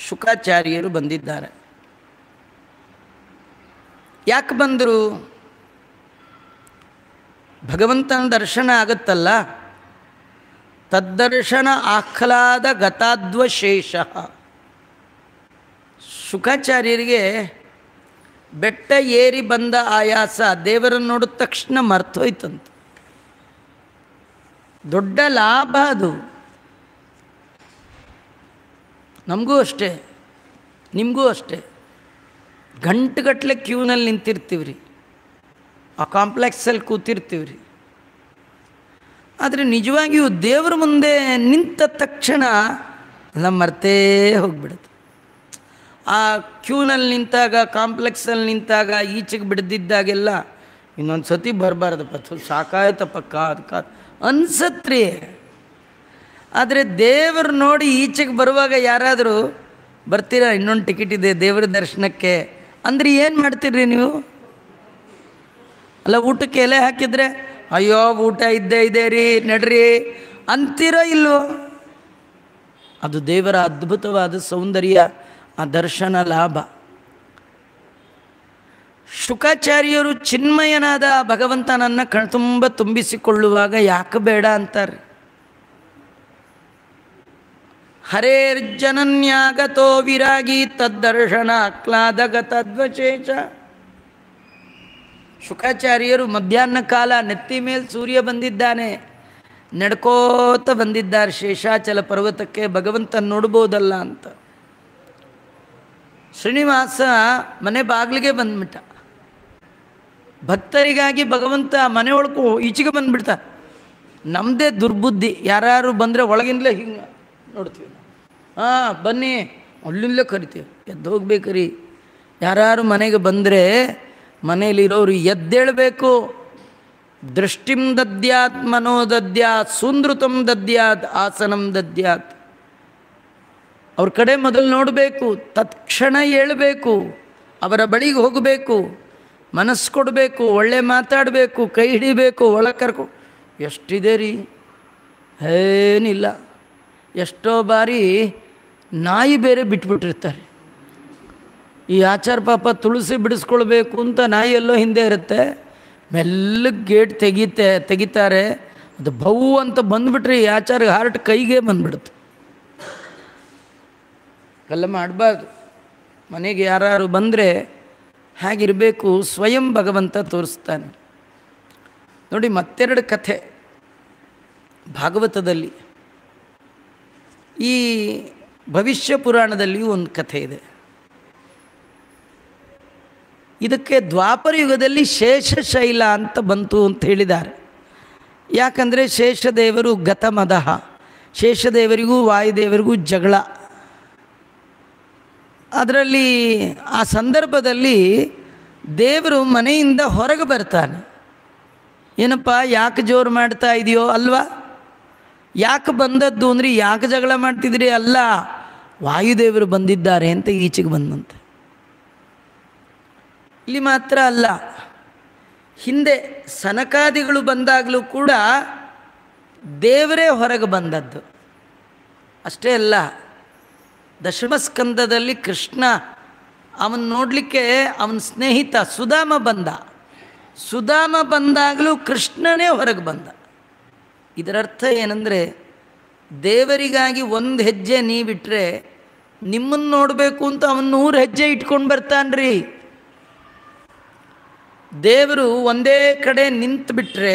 ಶುಕಾಚಾರ್ಯರು ಬಂದಿದ್ದಾರೆ. ಯಾಕೆ ಬಂದರು? ಭಗವಂತನ ದರ್ಶನ ಆಗುತ್ತಲ್ಲ, ತದ್ದರ್ಶನ ಆಹ್ಲಾದ ಗತಾದ್ವಶೇಷ. ಶುಕಾಚಾರ್ಯರಿಗೆ ಬೆಟ್ಟ ಏರಿ ಬಂದ ಆಯಾಸ ದೇವರನ್ನು ನೋಡಿದ ತಕ್ಷಣ ಮರ್ತೋಯ್ತಂತ. ದೊಡ್ಡ ಲಾಭ ಅದು. ನಮಗೂ ಅಷ್ಟೇ, ನಿಮಗೂ ಅಷ್ಟೇ. ಗಂಟೆಗಟ್ಟಲೆ ಕ್ಯೂನಲ್ಲಿ ನಿಂತಿರ್ತೀವಿ ರೀ, ಆ ಕಾಂಪ್ಲೆಕ್ಸಲ್ಲಿ ಕೂತಿರ್ತೀವಿ ರೀ. ಆದರೆ ನಿಜವಾಗಿಯೂ ದೇವರ ಮುಂದೆ ನಿಂತ ತಕ್ಷಣ ಎಲ್ಲ ಮರ್ತೇ ಹೋಗ್ಬಿಡುತ್ತೆ. ಆ ಕ್ಯೂನಲ್ಲಿ ನಿಂತಾಗ, ಕಾಂಪ್ಲೆಕ್ಸಲ್ಲಿ ನಿಂತಾಗ, ಈಚೆಗೆ ಬಿಡ್ದಿದ್ದಾಗೆಲ್ಲ ಇನ್ನೊಂದು ಸತಿ ಬರಬಾರ್ದಪ್ಪ, ಸಾಕಾಯ್ತಪ್ಪ ಕಾದು ಅನ್ಸತ್ರಿ. ಆದರೆ ದೇವರು ನೋಡಿ ಈಚೆಗೆ ಬರುವಾಗ ಯಾರಾದರೂ ಬರ್ತೀರಾ, ಇನ್ನೊಂದು ಟಿಕೆಟ್ ಇದೆ ದೇವರ ದರ್ಶನಕ್ಕೆ ಅಂದ್ರೆ ಏನು ಮಾಡ್ತೀರಿ ನೀವು? ಅಲ್ಲ, ಊಟಕ್ಕೆ ಎಲೆ ಹಾಕಿದರೆ ಅಯ್ಯೋ ಊಟ ಇದ್ದೇ ಇದೆ ರೀ ನಡ್ರಿ ಅಂತೀರೋ ಇಲ್ವೋ? ಅದು ದೇವರ ಅದ್ಭುತವಾದ ಸೌಂದರ್ಯ, ಆ ದರ್ಶನ ಲಾಭ. ಶುಕಾಚಾರ್ಯರು ಚಿನ್ಮಯನಾದ ಭಗವಂತನನ್ನು ಕಣ್ತುಂಬ ತುಂಬಿಸಿಕೊಳ್ಳುವಾಗ ಯಾಕೆ ಬೇಡ ಅಂತಾರೆ? ಹರೇರ್ಜನನ್ಯಾಗತೋ ವಿರಾಗಿ ತದ್ದರ್ಶನ ಆಹ್ಲಾದಗತದ್ವಶೇಷ. ಶುಕಾಚಾರ್ಯರು ಮಧ್ಯಾಹ್ನ ಕಾಲ ನೆತ್ತಿ ಮೇಲೆ ಸೂರ್ಯ ಬಂದಿದ್ದಾನೆ, ನಡ್ಕೋತ ಬಂದಿದ್ದಾರೆ ಶೇಷಾಚಲ ಪರ್ವತಕ್ಕೆ, ಭಗವಂತನ ನೋಡ್ಬೋದಲ್ಲ ಅಂತ. ಶ್ರೀನಿವಾಸ ಮನೆ ಬಾಗಿಲಿಗೆ ಬಂದ್ಬಿಟ್ಟ. ಭಕ್ತರಿಗಾಗಿ ಭಗವಂತ ಮನೆ ಒಳಗೂ ಈಚೆಗೆ ಬಂದ್ಬಿಡ್ತ. ನಮ್ಮದೇ ದುರ್ಬುದ್ಧಿ, ಯಾರು ಬಂದರೆ ಒಳಗಿಂದಲೇ ಹಿಂಗೆ ನೋಡ್ತೀವಿ. ಬನ್ನಿ ಅಲ್ಲಿಂದಲೇ ಕರಿತೀವಿ, ಎದ್ದು ಹೋಗ್ಬೇಕ್ರಿ. ಯಾರು ಮನೆಗೆ ಬಂದರೆ ಮನೇಲಿರೋರು ಎದ್ದೇಳಬೇಕು. ದೃಷ್ಟಿಂ ದದ್ಯಾತ್ ಮನೋ ದದ್ಯಾತ್ ಸುಂದೃತಂ ದದ್ಯಾತ್ ಆಸನಂ ದದ್ಯಾತ್. ಅವ್ರ ಕಡೆ ಮೊದಲು ನೋಡಬೇಕು, ತತ್ಕ್ಷಣ ಹೇಳಬೇಕು, ಅವರ ಬಳಿಗೆ ಹೋಗಬೇಕು, ಮನಸ್ಸು ಕೊಡಬೇಕು, ಒಳ್ಳೆ ಮಾತಾಡಬೇಕು, ಕೈ ಹಿಡಿಬೇಕು, ಒಳಗೆ ಕರ್ಕೊ. ಎಷ್ಟಿದೆ ರೀ, ಏನಿಲ್ಲ. ಎಷ್ಟೋ ಬಾರಿ ನಾಯಿ ಬೇರೆ ಬಿಟ್ಬಿಟ್ಟಿರ್ತಾರೆ. ಈ ಆಚಾರ ಪಾಪ ತುಳಸಿ ಬಿಡಿಸ್ಕೊಳ್ಬೇಕು ಅಂತ ನಾಯಿ ಎಲ್ಲೋ ಹಿಂದೆ ಇರುತ್ತೆ, ಮೆಲ್ಲಗೆ ಗೇಟ್ ತೆಗಿತಾರೆ. ಅದು ಬೌ ಅಂತ ಬಂದುಬಿಟ್ರೆ ಈ ಆಚಾರ ಹಾರ್ಟ್ ಕೈಗೆ ಬಂದುಬಿಡುತ್ತೆ. ಎಲ್ಲ ಮಾಡಬಾರ್ದು. ಮನೆಗೆ ಯಾರು ಬಂದರೆ ಹಾಗಿರಬೇಕು, ಸ್ವಯಂ ಭಗವಂತ ತೋರಿಸ್ತಾನೆ. ನೋಡಿ, ಮತ್ತೆರಡು ಕಥೆ ಭಾಗವತದಲ್ಲಿ. ಈ ಭವಿಷ್ಯ ಪುರಾಣದಲ್ಲಿಯೂ ಒಂದು ಕಥೆ ಇದೆ. ಇದಕ್ಕೆ ದ್ವಾಪರ ಯುಗದಲ್ಲಿ ಶೇಷಶೈಲ ಅಂತ ಬಂತು ಅಂತ ಹೇಳಿದ್ದಾರೆ. ಯಾಕಂದರೆ ಶೇಷದೇವರು ಗತಮದಹ, ಶೇಷದೇವರಿಗೂ ವಾಯುದೇವರಿಗೂ ಜಗಳ. ಅದರಲ್ಲಿ ಆ ಸಂದರ್ಭದಲ್ಲಿ ದೇವರು ಮನೆಯಿಂದ ಹೊರಗೆ ಬರ್ತಾನೆ. ಏನಪ್ಪ ಯಾಕೆ ಜೋರು ಮಾಡ್ತಾ ಇದೆಯೋ ಅಲ್ವಾ? ಯಾಕೆ ಬಂದದ್ದು ಅಂದರೆ ಯಾಕೆ ಜಗಳ ಮಾಡ್ತಿದ್ರಿ ಅಲ್ಲ, ವಾಯುದೇವರು ಬಂದಿದ್ದಾರೆ ಅಂತ ಈಚೆಗೆ ಬಂದಂತೆ. ಇಲ್ಲಿ ಮಾತ್ರ ಅಲ್ಲ, ಹಿಂದೆ ಸನಕಾದಿಗಳು ಬಂದಾಗಲೂ ಕೂಡ ದೇವರೇ ಹೊರಗೆ ಬಂದದ್ದು. ಅಷ್ಟೇ ಅಲ್ಲ, ದಶಮಸ್ಕಂದದಲ್ಲಿ ಕೃಷ್ಣ ಅವನು ನೋಡಲಿಕ್ಕೆ ಅವನ ಸ್ನೇಹಿತ ಸುಧಾಮ ಬಂದ. ಸುಧಾಮ ಬಂದಾಗಲೂ ಕೃಷ್ಣನೇ ಹೊರಗೆ ಬಂದ. ಇದರರ್ಥ ಏನಂದರೆ, ದೇವರಿಗಾಗಿ ಒಂದು ಹೆಜ್ಜೆ ನೀವಿಟ್ಟರೆ ನಿಮ್ಮನ್ನು ನೋಡಬೇಕು ಅಂತ ಅವನು 100 ಹೆಜ್ಜೆ ಇಟ್ಕೊಂಡು ಬರ್ತಾನ್ರಿ. ದೇವರು ಒಂದೇ ಕಡೆ ನಿಂತು ಬಿಟ್ಟರೆ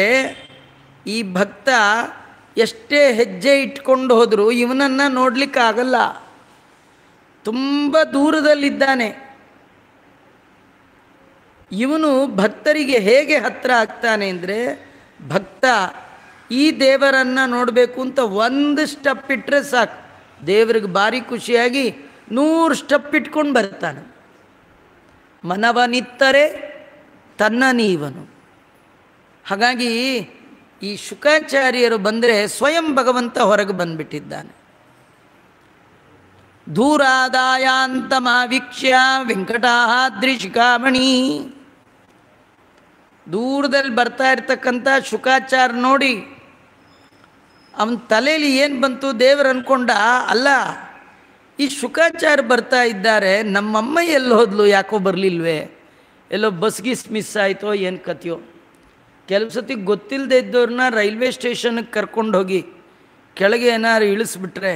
ಈ ಭಕ್ತ ಎಷ್ಟೇ ಹೆಜ್ಜೆ ಇಟ್ಕೊಂಡು ಹೋದರೂ ಇವನನ್ನು ನೋಡಲಿಕ್ಕಾಗಲ್ಲ. ತುಂಬ ದೂರದಲ್ಲಿದ್ದಾನೆ. ಇವನು ಭಕ್ತರಿಗೆ ಹೇಗೆ ಹತ್ತಿರ ಆಗ್ತಾನೆ ಅಂದರೆ, ಭಕ್ತ ಈ ದೇವರನ್ನು ನೋಡಬೇಕು ಅಂತ ಒಂದು ಸ್ಟೆಪ್ ಇಟ್ಟರೆ ಸಾಕು, ದೇವರಿಗೆ ಭಾರಿ ಖುಷಿಯಾಗಿ 100 ಸ್ಟೆಪ್ ಇಟ್ಕೊಂಡು ಬರ್ತಾನೆ. ಮನವನಿತ್ತರೆ ತನ್ನ ನೀವನು. ಹಾಗಾಗಿ ಈ ಶುಕಾಚಾರ್ಯರು ಬಂದರೆ ಸ್ವಯಂ ಭಗವಂತ ಹೊರಗೆ ಬಂದುಬಿಟ್ಟಿದ್ದಾನೆ. ದೂರಾದಾಯಾಂತಮಾವೀಕ್ಷ್ಯ ವೆಂಕಟಾದ್ರಿ ಶಿಖಾಮಣಿ. ದೂರದಲ್ಲಿ ಬರ್ತಾ ಇರ್ತಕ್ಕಂಥ ಶುಕಾಚಾರ ನೋಡಿ ಅವನ ತಲೆಯಲ್ಲಿ ಏನು ಬಂತು, ದೇವರು ಅಂದ್ಕೊಂಡ, ಅಲ್ಲ ಈ ಶುಕಾಚಾರ ಬರ್ತಾ ಇದ್ದಾರೆ, ನಮ್ಮಮ್ಮ ಎಲ್ಲಿ ಹೋದ್ಲು, ಯಾಕೋ ಬರಲಿಲ್ವೇ, ಎಲ್ಲೋ ಬಸ್ ಗೀಸ್ ಮಿಸ್ ಆಯಿತೋ ಏನು ಕಥೆಯೋ. ಕೆಲವು ಸತಿ ಗೊತ್ತಿಲ್ಲದೆ ಇದ್ದವ್ರನ್ನ ರೈಲ್ವೆ ಸ್ಟೇಷನ್ಗೆ ಕರ್ಕೊಂಡು ಹೋಗಿ ಕೆಳಗೆ ಏನಾದ್ರು ಇಳಿಸ್ಬಿಟ್ರೆ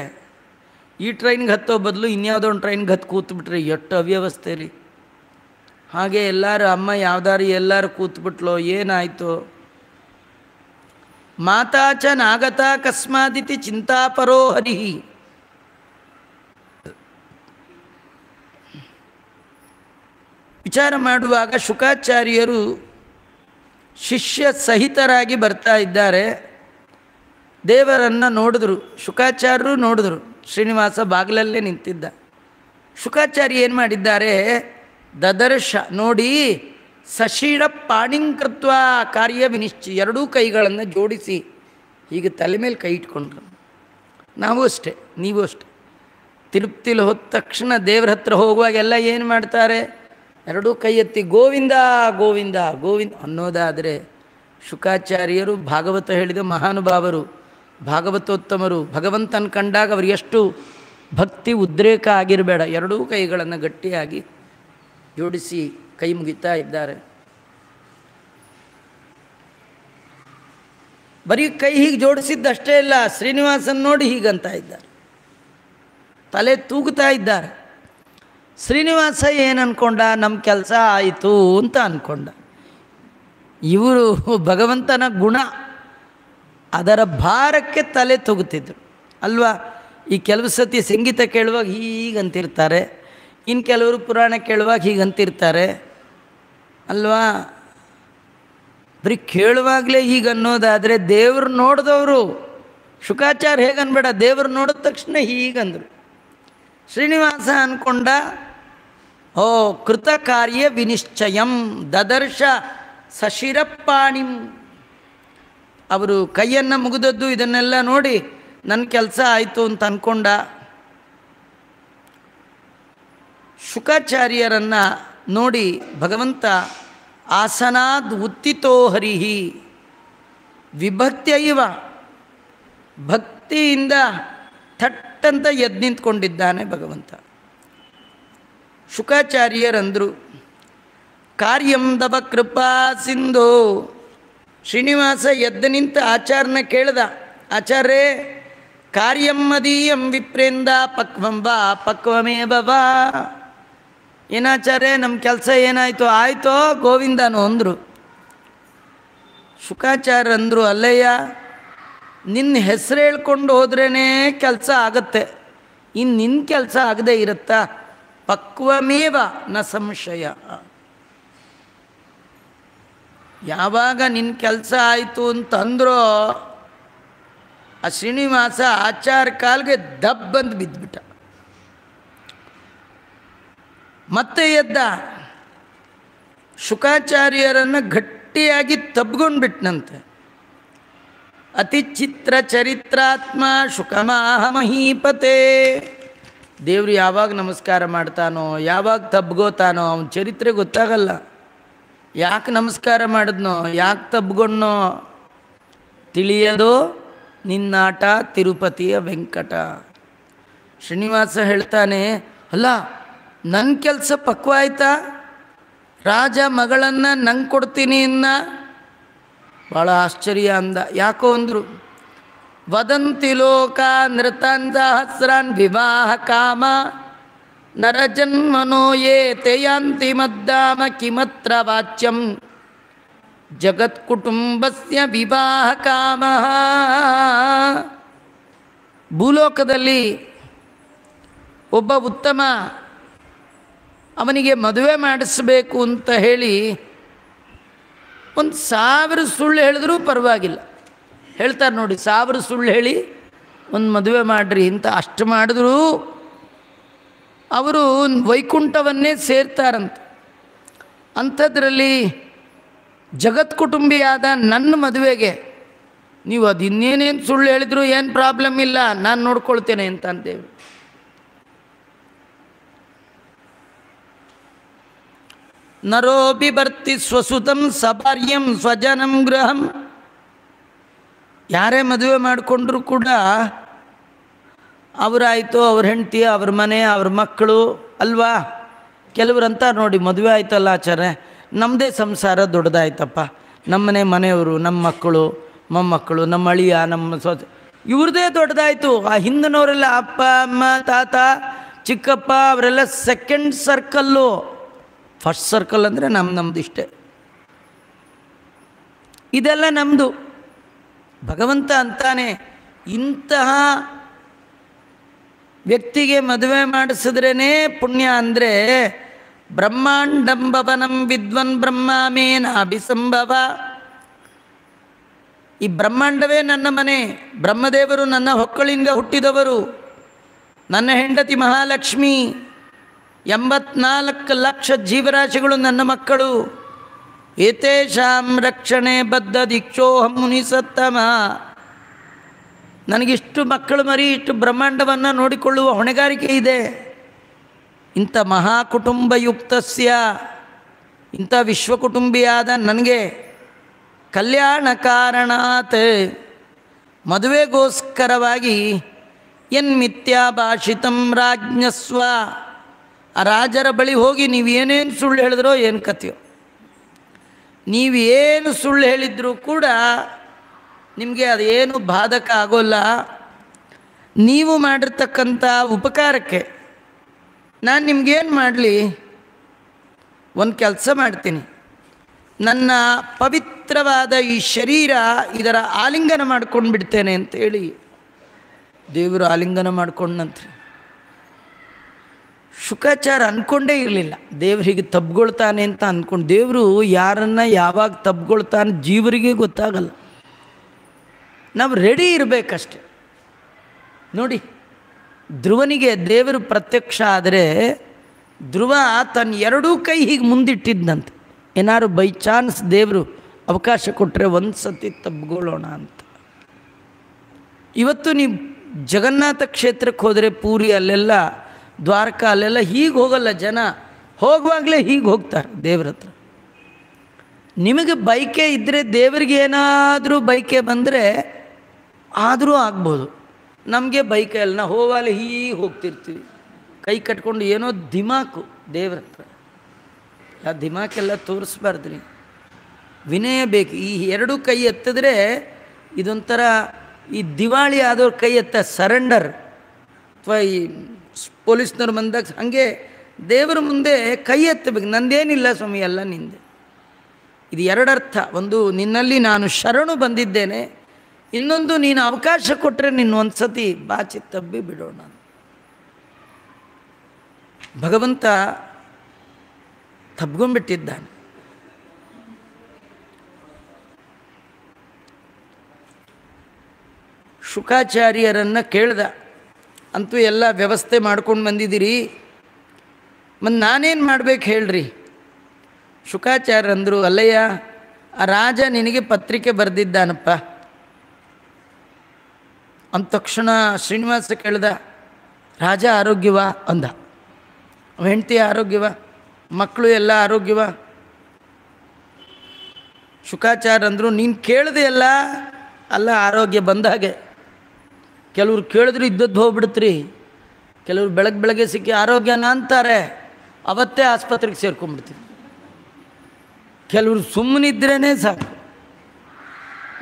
ಈ ಟ್ರೈನ್ಗೆ ಹತ್ತೋ ಬದಲು ಇನ್ಯಾವುದೋ ಒಂದು ಟ್ರೈನ್ಗೆ ಹತ್ತು ಕೂತ್ಬಿಟ್ರೆ ಎಷ್ಟು ಅವ್ಯವಸ್ಥೆ ರೀ. ಹಾಗೆ ಎಲ್ಲರೂ ಅಮ್ಮ ಯಾವ್ದಾರು ಎಲ್ಲರೂ ಕೂತ್ಬಿಟ್ಲೋ ಏನಾಯಿತು. ಮಾತಾಚ ನಾಗತ ಕಸ್ಮಾದಿತಿ ಚಿಂತಾಪರೋ ಹರಿ. ವಿಚಾರ ಮಾಡುವಾಗ ಶುಕಾಚಾರ್ಯರು ಶಿಷ್ಯ ಸಹಿತರಾಗಿ ಬರ್ತಾ ಇದ್ದಾರೆ. ದೇವರನ್ನು ನೋಡಿದ್ರು, ಶುಕಾಚಾರ್ಯರು ನೋಡಿದ್ರು. ಶ್ರೀನಿವಾಸ ಬಾಗಿಲಲ್ಲೇ ನಿಂತಿದ್ದ. ಶುಕಾಚಾರ್ಯ ಏನು ಮಾಡಿದ್ದಾರೆ, ದದರ್ಶ ನೋಡಿ, ಸಶಿರ ಪಾಣಿಂಕೃತ್ವ ಕಾರ್ಯ ವಿನಿಶ್ಚಯ, ಎರಡೂ ಕೈಗಳನ್ನು ಜೋಡಿಸಿ ಹೀಗೆ ತಲೆ ಮೇಲೆ ಕೈ ಇಟ್ಕೊಂಡ್ರು. ನಾವು ಅಷ್ಟೇ, ನೀವು ಅಷ್ಟೆ. ತಿರುಪ್ತಿಲಿ ಹೋದ ತಕ್ಷಣ ದೇವ್ರ ಹತ್ರ ಹೋಗುವಾಗೆಲ್ಲ ಏನು ಮಾಡ್ತಾರೆ, ಎರಡೂ ಕೈ ಎತ್ತಿ ಗೋವಿಂದ ಗೋವಿಂದ ಗೋವಿಂದ ಅನ್ನೋದಾದರೆ, ಶುಕಾಚಾರ್ಯರು ಭಾಗವತ ಹೇಳಿದ ಮಹಾನುಭಾವರು, ಭಾಗವತೋತ್ತಮರು. ಭಗವಂತನ ಕಂಡಾಗ ಅವ್ರಿಗೆ ಎಷ್ಟು ಭಕ್ತಿ ಉದ್ರೇಕ ಆಗಿರಬೇಡ. ಎರಡೂ ಕೈಗಳನ್ನು ಗಟ್ಟಿಯಾಗಿ ಜೋಡಿಸಿ ಕೈ ಮುಗಿತಾ ಇದ್ದಾರೆ. ಬರೀ ಕೈ ಹೀಗೆ ಜೋಡಿಸಿದ್ದಷ್ಟೇ ಇಲ್ಲ, ಶ್ರೀನಿವಾಸನ್ ನೋಡಿ ಹೀಗಂತ ಇದ್ದಾರೆ, ತಲೆ ತೂಗುತ್ತಾ ಇದ್ದಾರೆ. ಶ್ರೀನಿವಾಸ ಏನು ಅಂದ್ಕೊಂಡ, ನಮ್ಮ ಕೆಲಸ ಆಯಿತು ಅಂತ ಅಂದ್ಕೊಂಡ. ಇವರು ಭಗವಂತನ ಗುಣ, ಅದರ ಭಾರಕ್ಕೆ ತಲೆ ತೂಗುತ್ತಿದ್ರು ಅಲ್ವಾ. ಈ ಕೆಲವು ಸತಿ ಸಂಗೀತ ಕೇಳುವಾಗ ಹೀಗಂತಿರ್ತಾರೆ, ಇನ್ನು ಕೆಲವರು ಪುರಾಣ ಕೇಳುವಾಗ ಹೀಗಂತಿರ್ತಾರೆ ಅಲ್ವಾ. ಬರೀ ಕೇಳುವಾಗಲೇ ಹೀಗನ್ನೋದಾದರೆ ದೇವ್ರು ನೋಡಿದವರು, ಶುಕಾಚಾರ್ಯ ಹೇಗನ್ಬೇಡ, ದೇವರು ನೋಡಿದ ತಕ್ಷಣ ಹೀಗಂದರು. ಶ್ರೀನಿವಾಸ ಅಂದ್ಕೊಂಡ, ಓ ಕೃತ ಕಾರ್ಯ ವಿನಿಶ್ಚಯಂ ದದರ್ಶ ಸಶಿರಪ್ಪಾಣಿಂ. ಅವರು ಕೈಯನ್ನು ಮುಗಿದದ್ದು ಇದನ್ನೆಲ್ಲ ನೋಡಿ ನನ್ನ ಕೆಲಸ ಆಯಿತು ಅಂತ ಅಂದ್ಕೊಂಡ. ಶುಕಾಚಾರ್ಯರನ್ನು ನೋಡಿ ಭಗವಂತ ಆಸನಾದ್ ಉತ್ತಿತೋ ಹರಿಹಿ ವಿಭಕ್ತಿಯೈವ, ಭಕ್ತಿಯಿಂದ ಥಟ್ಟಂತ ಎದ್ದು ನಿಂತ್ಕೊಂಡಿದ್ದಾನೆ ಭಗವಂತ. ಶುಕಾಚಾರ್ಯರಂದರು, ಕಾರ್ಯಂ ದವ ಕೃಪಾ ಸಿಂಧೋ. ಶ್ರೀನಿವಾಸ ಎದ್ದು ನಿಂತ ಆಚಾರ್ಯನ ಕೇಳ್ದ, ಆಚಾರ್ಯೇ ಕಾರ್ಯಂ ಮದೀಯಂ ವಿಪ್ರೇಂದ ಪಕ್ವಂ ಬಾ ಪಕ್ವಮೇವ ಬಾ. ಏನಾಚಾರ್ಯ ನಮ್ಮ ಕೆಲಸ ಏನಾಯಿತು, ಆಯಿತೋ ಗೋವಿಂದನು ಅಂದರು. ಶುಕಾಚಾರ್ಯ ಅಂದರು, ಅಲ್ಲಯ್ಯ ನಿನ್ನ ಹೆಸರು ಹೇಳ್ಕೊಂಡು ಹೋದ್ರೇ ಕೆಲಸ ಆಗತ್ತೆ, ಇನ್ನು ನಿನ್ನ ಕೆಲಸ ಆಗದೆ ಇರುತ್ತಾ. ಪಕ್ವಮೇವ ನ ಸಂಶಯ. ಯಾವಾಗ ನಿನ್ನ ಕೆಲಸ ಆಯಿತು ಅಂತಂದ್ರೋ ಆ ಶ್ರೀನಿವಾಸ ಆಚಾರ್ಯ ಕಾಲ್ಗೆ ದಬ್ಬಂದು ಬಿದ್ದುಬಿಟ್ಟ. ಮತ್ತೆ ಎದ್ದ, ಶುಕಾಚಾರ್ಯರನ್ನು ಗಟ್ಟಿಯಾಗಿ ತಬ್ಕೊಂಡು ಬಿಟ್ಟನಂತೆ. ಅತಿ ಚಿತ್ರ ಚರಿತ್ರಾತ್ಮ ಶುಕಮಾಹ ಮಹೀಪತೆ. ದೇವರು ಯಾವಾಗ ನಮಸ್ಕಾರ ಮಾಡ್ತಾನೋ, ಯಾವಾಗ ತಬ್ಗೋತಾನೋ ಅವನ ಚರಿತ್ರೆ ಗೊತ್ತಾಗಲ್ಲ. ಯಾಕೆ ನಮಸ್ಕಾರ ಮಾಡಿದ್ನೋ, ಯಾಕೆ ತಬ್ಗೊಂಡ್ನೋ ತಿಳಿಯೋದು ನಿನ್ನಾಟ ತಿರುಪತಿಯ ವೆಂಕಟ. ಶ್ರೀನಿವಾಸ ಹೇಳ್ತಾನೆ, ಅಲ್ಲ ನನ್ನ ಕೆಲಸ ಪಕ್ವ ಆಯ್ತಾ, ರಾಜ ಮಗಳನ್ನು ನಂಗೆ ಕೊಡ್ತೀನಿ ಇನ್ನ. ಭಾಳ ಆಶ್ಚರ್ಯ ಅಂದ. ಯಾಕೋ ಅಂದರು, ವದಂತಿ ಲೋಕ ನೃತಾನ್ ವಿವಾಹ ಕಾಮ ನರಜನ್ಮನೋ ಯೇ ತೇಯಾಂತಿ ಮದ್ದಾಮ ಕಿಮತ್ರ ವಾಚ್ಯಂ ಜಗತ್ಕುಟುಂಬಸ್ಯ ವಿವಾಹ ಕಾಮ. ಭೂಲೋಕದಲ್ಲಿ ಒಬ್ಬ ಉತ್ತಮ ಅವನಿಗೆ ಮದುವೆ ಮಾಡಿಸಬೇಕು ಅಂತ ಹೇಳಿ 1000 ಸುಳ್ಳು ಹೇಳಿದ್ರೂ ಪರವಾಗಿಲ್ಲ. ಹೇಳ್ತಾರೆ ನೋಡಿ, 1000 ಸುಳ್ಳು ಹೇಳಿ ಒಂದು ಮದುವೆ ಮಾಡಿರಿ ಅಂತ. ಅಷ್ಟು ಮಾಡಿದ್ರು ಅವರು ವೈಕುಂಠವನ್ನೇ ಸೇರ್ತಾರಂತೆ. ಅಂಥದ್ರಲ್ಲಿ ಜಗತ್ಕುಟುಂಬಿಯಾದ ನನ್ನ ಮದುವೆಗೆ ನೀವು ಅದು ಇನ್ನೇನೇನು ಸುಳ್ಳು ಹೇಳಿದ್ರು ಏನು ಪ್ರಾಬ್ಲಮ್ ಇಲ್ಲ, ನಾನು ನೋಡ್ಕೊಳ್ತೇನೆ ಅಂತ ಅಂತೇವೆ. ನರೋ ಬಿಭರ್ತಿ ಸ್ವಸುತಂ ಸಭಾರ್ಯಂ ಸ್ವಜನಂ ಗೃಹಂ. ಯಾರೇ ಮದುವೆ ಮಾಡಿಕೊಂಡ್ರೂ ಕೂಡ ಅವರಾಯಿತು, ಅವ್ರ ಹೆಂಡತಿ, ಅವ್ರ ಮನೆ, ಅವ್ರ ಮಕ್ಕಳು ಅಲ್ವಾ. ಕೆಲವ್ರಂತ ನೋಡಿ, ಮದುವೆ ಆಯ್ತಲ್ಲ ಆಚಾರ್ಯ, ನಮ್ಮದೇ ಸಂಸಾರ ದೊಡ್ಡದಾಯ್ತಪ್ಪ, ನಮ್ಮನೆ ಮನೆಯವರು, ನಮ್ಮ ಮಕ್ಕಳು, ಮೊಮ್ಮಕ್ಕಳು, ನಮ್ಮ ಅಳಿಯ, ನಮ್ಮ ಇವ್ರದ್ದೇ ದೊಡ್ಡದಾಯಿತು. ಆ ಹಿಂದಿನವರೆಲ್ಲ ಅಪ್ಪ ಅಮ್ಮ ತಾತ ಚಿಕ್ಕಪ್ಪ ಅವರೆಲ್ಲ ಸೆಕೆಂಡ್ ಸರ್ಕಲ್ಲು. ಫಸ್ಟ್ ಸರ್ಕಲ್ ಅಂದರೆ ನಮ್ಮದು ಇಷ್ಟೇ. ಇದೆಲ್ಲ ನಮ್ಮದು. ಭಗವಂತ ಅಂತಾನೆ, ಇಂತಹ ವ್ಯಕ್ತಿಗೆ ಮದುವೆ ಮಾಡಿಸಿದ್ರೇ ಪುಣ್ಯ. ಅಂದರೆ ಬ್ರಹ್ಮಾಂಡಂಬವನಂ ವಿದ್ವನ್ ಬ್ರಹ್ಮಾಮೇನಾಭಿಸಂಭವ. ಈ ಬ್ರಹ್ಮಾಂಡವೇ ನನ್ನ ಮನೆ, ಬ್ರಹ್ಮದೇವರು ನನ್ನ ಹೊಕ್ಕಳಿಂದ ಹುಟ್ಟಿದವರು, ನನ್ನ ಹೆಂಡತಿ ಮಹಾಲಕ್ಷ್ಮಿ, 84 ಲಕ್ಷ ಜೀವರಾಶಿಗಳು ನನ್ನ ಮಕ್ಕಳು. ಏತೇಷಾಂ ರಕ್ಷಣೆ ಬದ್ಧ ದೀಕ್ಷೋಹಂ ಮುನಿಸತ್ತಮ. ನನಗಿಷ್ಟು ಮಕ್ಕಳು ಮರಿ, ಇಷ್ಟು ಬ್ರಹ್ಮಾಂಡವನ್ನು ನೋಡಿಕೊಳ್ಳುವ ಹೊಣೆಗಾರಿಕೆ ಇದೆ. ಇಂಥ ಮಹಾಕುಟುಂಬಯುಕ್ತಸ್ಯ, ಇಂಥ ವಿಶ್ವಕುಟುಂಬಿಯಾದ ನನಗೆ ಕಲ್ಯಾಣ ಕಾರಣಾತ್, ಮದುವೆಗೋಸ್ಕರವಾಗಿ ಯನ್ಮಿಥ್ಯಾಭಾಷಿತಂ ರಾಜ್ಞಸ್ವ, ಆ ರಾಜರ ಬಳಿ ಹೋಗಿ ನೀವೇನೇನು ಸುಳ್ಳು ಹೇಳಿದ್ರೋ ಏನು ಕಥೆಯೋ, ನೀವೇನು ಸುಳ್ಳು ಹೇಳಿದರೂ ಕೂಡ ನಿಮಗೆ ಅದೇನು ಬಾಧಕ ಆಗೋಲ್ಲ. ನೀವು ಮಾಡಿರ್ತಕ್ಕಂಥ ಉಪಕಾರಕ್ಕೆ ನಾನು ನಿಮಗೇನು ಮಾಡಲಿ, ಒಂದು ಕೆಲಸ ಮಾಡ್ತೀನಿ, ನನ್ನ ಪವಿತ್ರವಾದ ಈ ಶರೀರ ಇದರ ಆಲಿಂಗನ ಮಾಡ್ಕೊಂಡು ಬಿಡ್ತೇನೆ ಅಂತೇಳಿ ದೇವರು ಆಲಿಂಗನ ಮಾಡ್ಕೊಂಡಂತೆ. ಶುಕಾಚಾರ ಅಂದ್ಕೊಂಡೇ ಇರಲಿಲ್ಲ ದೇವರಿಗೆ ತಬ್ಕೊಳ್ತಾನೆ ಅಂತ ಅಂದ್ಕೊಂಡು. ದೇವರು ಯಾರನ್ನು ಯಾವಾಗ ತಬ್ಕೊಳ್ತಾನೆ ಜೀವರಿಗೆ ಗೊತ್ತಾಗಲ್ಲ, ನಾವು ರೆಡಿ ಇರಬೇಕಷ್ಟೆ. ನೋಡಿ, ಧ್ರುವನಿಗೆ ದೇವರು ಪ್ರತ್ಯಕ್ಷ ಆದರೆ ಧ್ರುವ ತನ್ನ ಎರಡೂ ಕೈ ಹೀಗೆ ಮುಂದಿಟ್ಟಿದ್ದಂತೆ, ಏನಾದ್ರು ಬೈ ಚಾನ್ಸ್ ದೇವರು ಅವಕಾಶ ಕೊಟ್ಟರೆ ಒಂದು ಸತಿ ತಬ್ಕೊಳ್ಳೋಣ ಅಂತ. ಇವತ್ತು ನೀವು ಜಗನ್ನಾಥ ಕ್ಷೇತ್ರಕ್ಕೆ ಹೋದರೆ, ಪೂರಿ ಅಲ್ಲೆಲ್ಲ, ದ್ವಾರಕ ಅಲ್ಲೆಲ್ಲ ಹೀಗೆ ಹೋಗಲ್ಲ ಜನ, ಹೋಗುವಾಗಲೇ ಹೀಗೆ ಹೋಗ್ತಾರೆ ದೇವ್ರ ಹತ್ರ. ನಿಮಗೆ ಬೈಕೆ ಇದ್ದರೆ, ದೇವರಿಗೆ ಏನಾದರೂ ಬೈಕೆ ಬಂದರೆ ಆದರೂ ಆಗ್ಬೋದು. ನಮಗೆ ಬೈಕೆ ಅಲ್ಲ, ನಾವು ಹೋಗಲ್ಲ ಹೀಗೆ ಹೋಗ್ತಿರ್ತೀವಿ, ಕೈ ಕಟ್ಕೊಂಡು. ಏನೋ ದಿಮಾಕು ದೇವ್ರ ಹತ್ರ. ಆ ದಿಮಾಕೆಲ್ಲ ತೋರಿಸ್ಬಾರ್ದ್ರಿ, ವಿನಯ ಬೇಕು. ಈ ಎರಡು ಕೈ ಎತ್ತಿದ್ರೆ ಇದೊಂಥರ ಈ ದಿವಾಳಿ ಆದವ್ರ ಕೈ ಎತ್ತ ಸರೆಂಡರ್, ಅಥವಾ ಈ ಪೊಲೀಸ್ನವ್ರು ಬಂದಾಗ ಹಾಗೆ ದೇವರ ಮುಂದೆ ಕೈ ಎತ್ತಬೇಕು. ನಂದೇನಿಲ್ಲ ಸ್ವಾಮಿ, ಎಲ್ಲ ನಿಂದೆ. ಇದು ಎರಡರ್ಥ. ಒಂದು, ನಿನ್ನಲ್ಲಿ ನಾನು ಶರಣು ಬಂದಿದ್ದೇನೆ. ಇನ್ನೊಂದು, ನೀನು ಅವಕಾಶ ಕೊಟ್ಟರೆ ನಿನ್ನ ಒಂದು ಸತಿ ಬಾಚಿ ತಬ್ಬಿ ಬಿಡೋಣ. ಭಗವಂತ ತಬ್ಕೊಂಡ್ಬಿಟ್ಟಿದ್ದಾನೆ. ಶುಕಾಚಾರ್ಯರನ್ನು ಕೇಳ್ದ, ಅಂತೂ ಎಲ್ಲ ವ್ಯವಸ್ಥೆ ಮಾಡ್ಕೊಂಡು ಬಂದಿದ್ದೀರಿ, ಮತ್ತು ನಾನೇನು ಮಾಡ್ಬೇಕು ಹೇಳ್ರಿ. ಶುಕಾಚಾರ್ಯರಂದರು, ಅಲ್ಲಯ್ಯ, ಆ ರಾಜ ನಿನಗೆ ಪತ್ರಿಕೆ ಬರೆದಿದ್ದಾನಪ್ಪ. ಅಂದ ತಕ್ಷಣ ಶ್ರೀನಿವಾಸ ಕೇಳ್ದ, ರಾಜ ಆರೋಗ್ಯವಾ ಅಂದ. ಹೆಂಡತಿ ಆರೋಗ್ಯವ, ಮಕ್ಕಳು ಎಲ್ಲ ಆರೋಗ್ಯವ. ಶುಕಾಚಾರ್ಯರಂದರು, ನೀನು ಕೇಳಿದೆ ಅಲ್ಲ, ಅಲ್ಲ ಆರೋಗ್ಯ ಬಂದಾಗೆ. ಕೆಲವ್ರು ಕೇಳಿದ್ರು ಇದ್ದದ್ದು ಹೋಗ್ಬಿಡ್ತ್ರಿ, ಕೆಲವ್ರು ಬೆಳಗ್ಗೆ ಸಿಕ್ಕಿ ಆರೋಗ್ಯನ ಅಂತಾರೆ, ಅವತ್ತೇ ಆಸ್ಪತ್ರೆಗೆ ಸೇರ್ಕೊಂಡ್ಬಿಡ್ತೀವಿ. ಕೆಲವರು ಸುಮ್ಮನಿದ್ರೇ ಸಾಕು.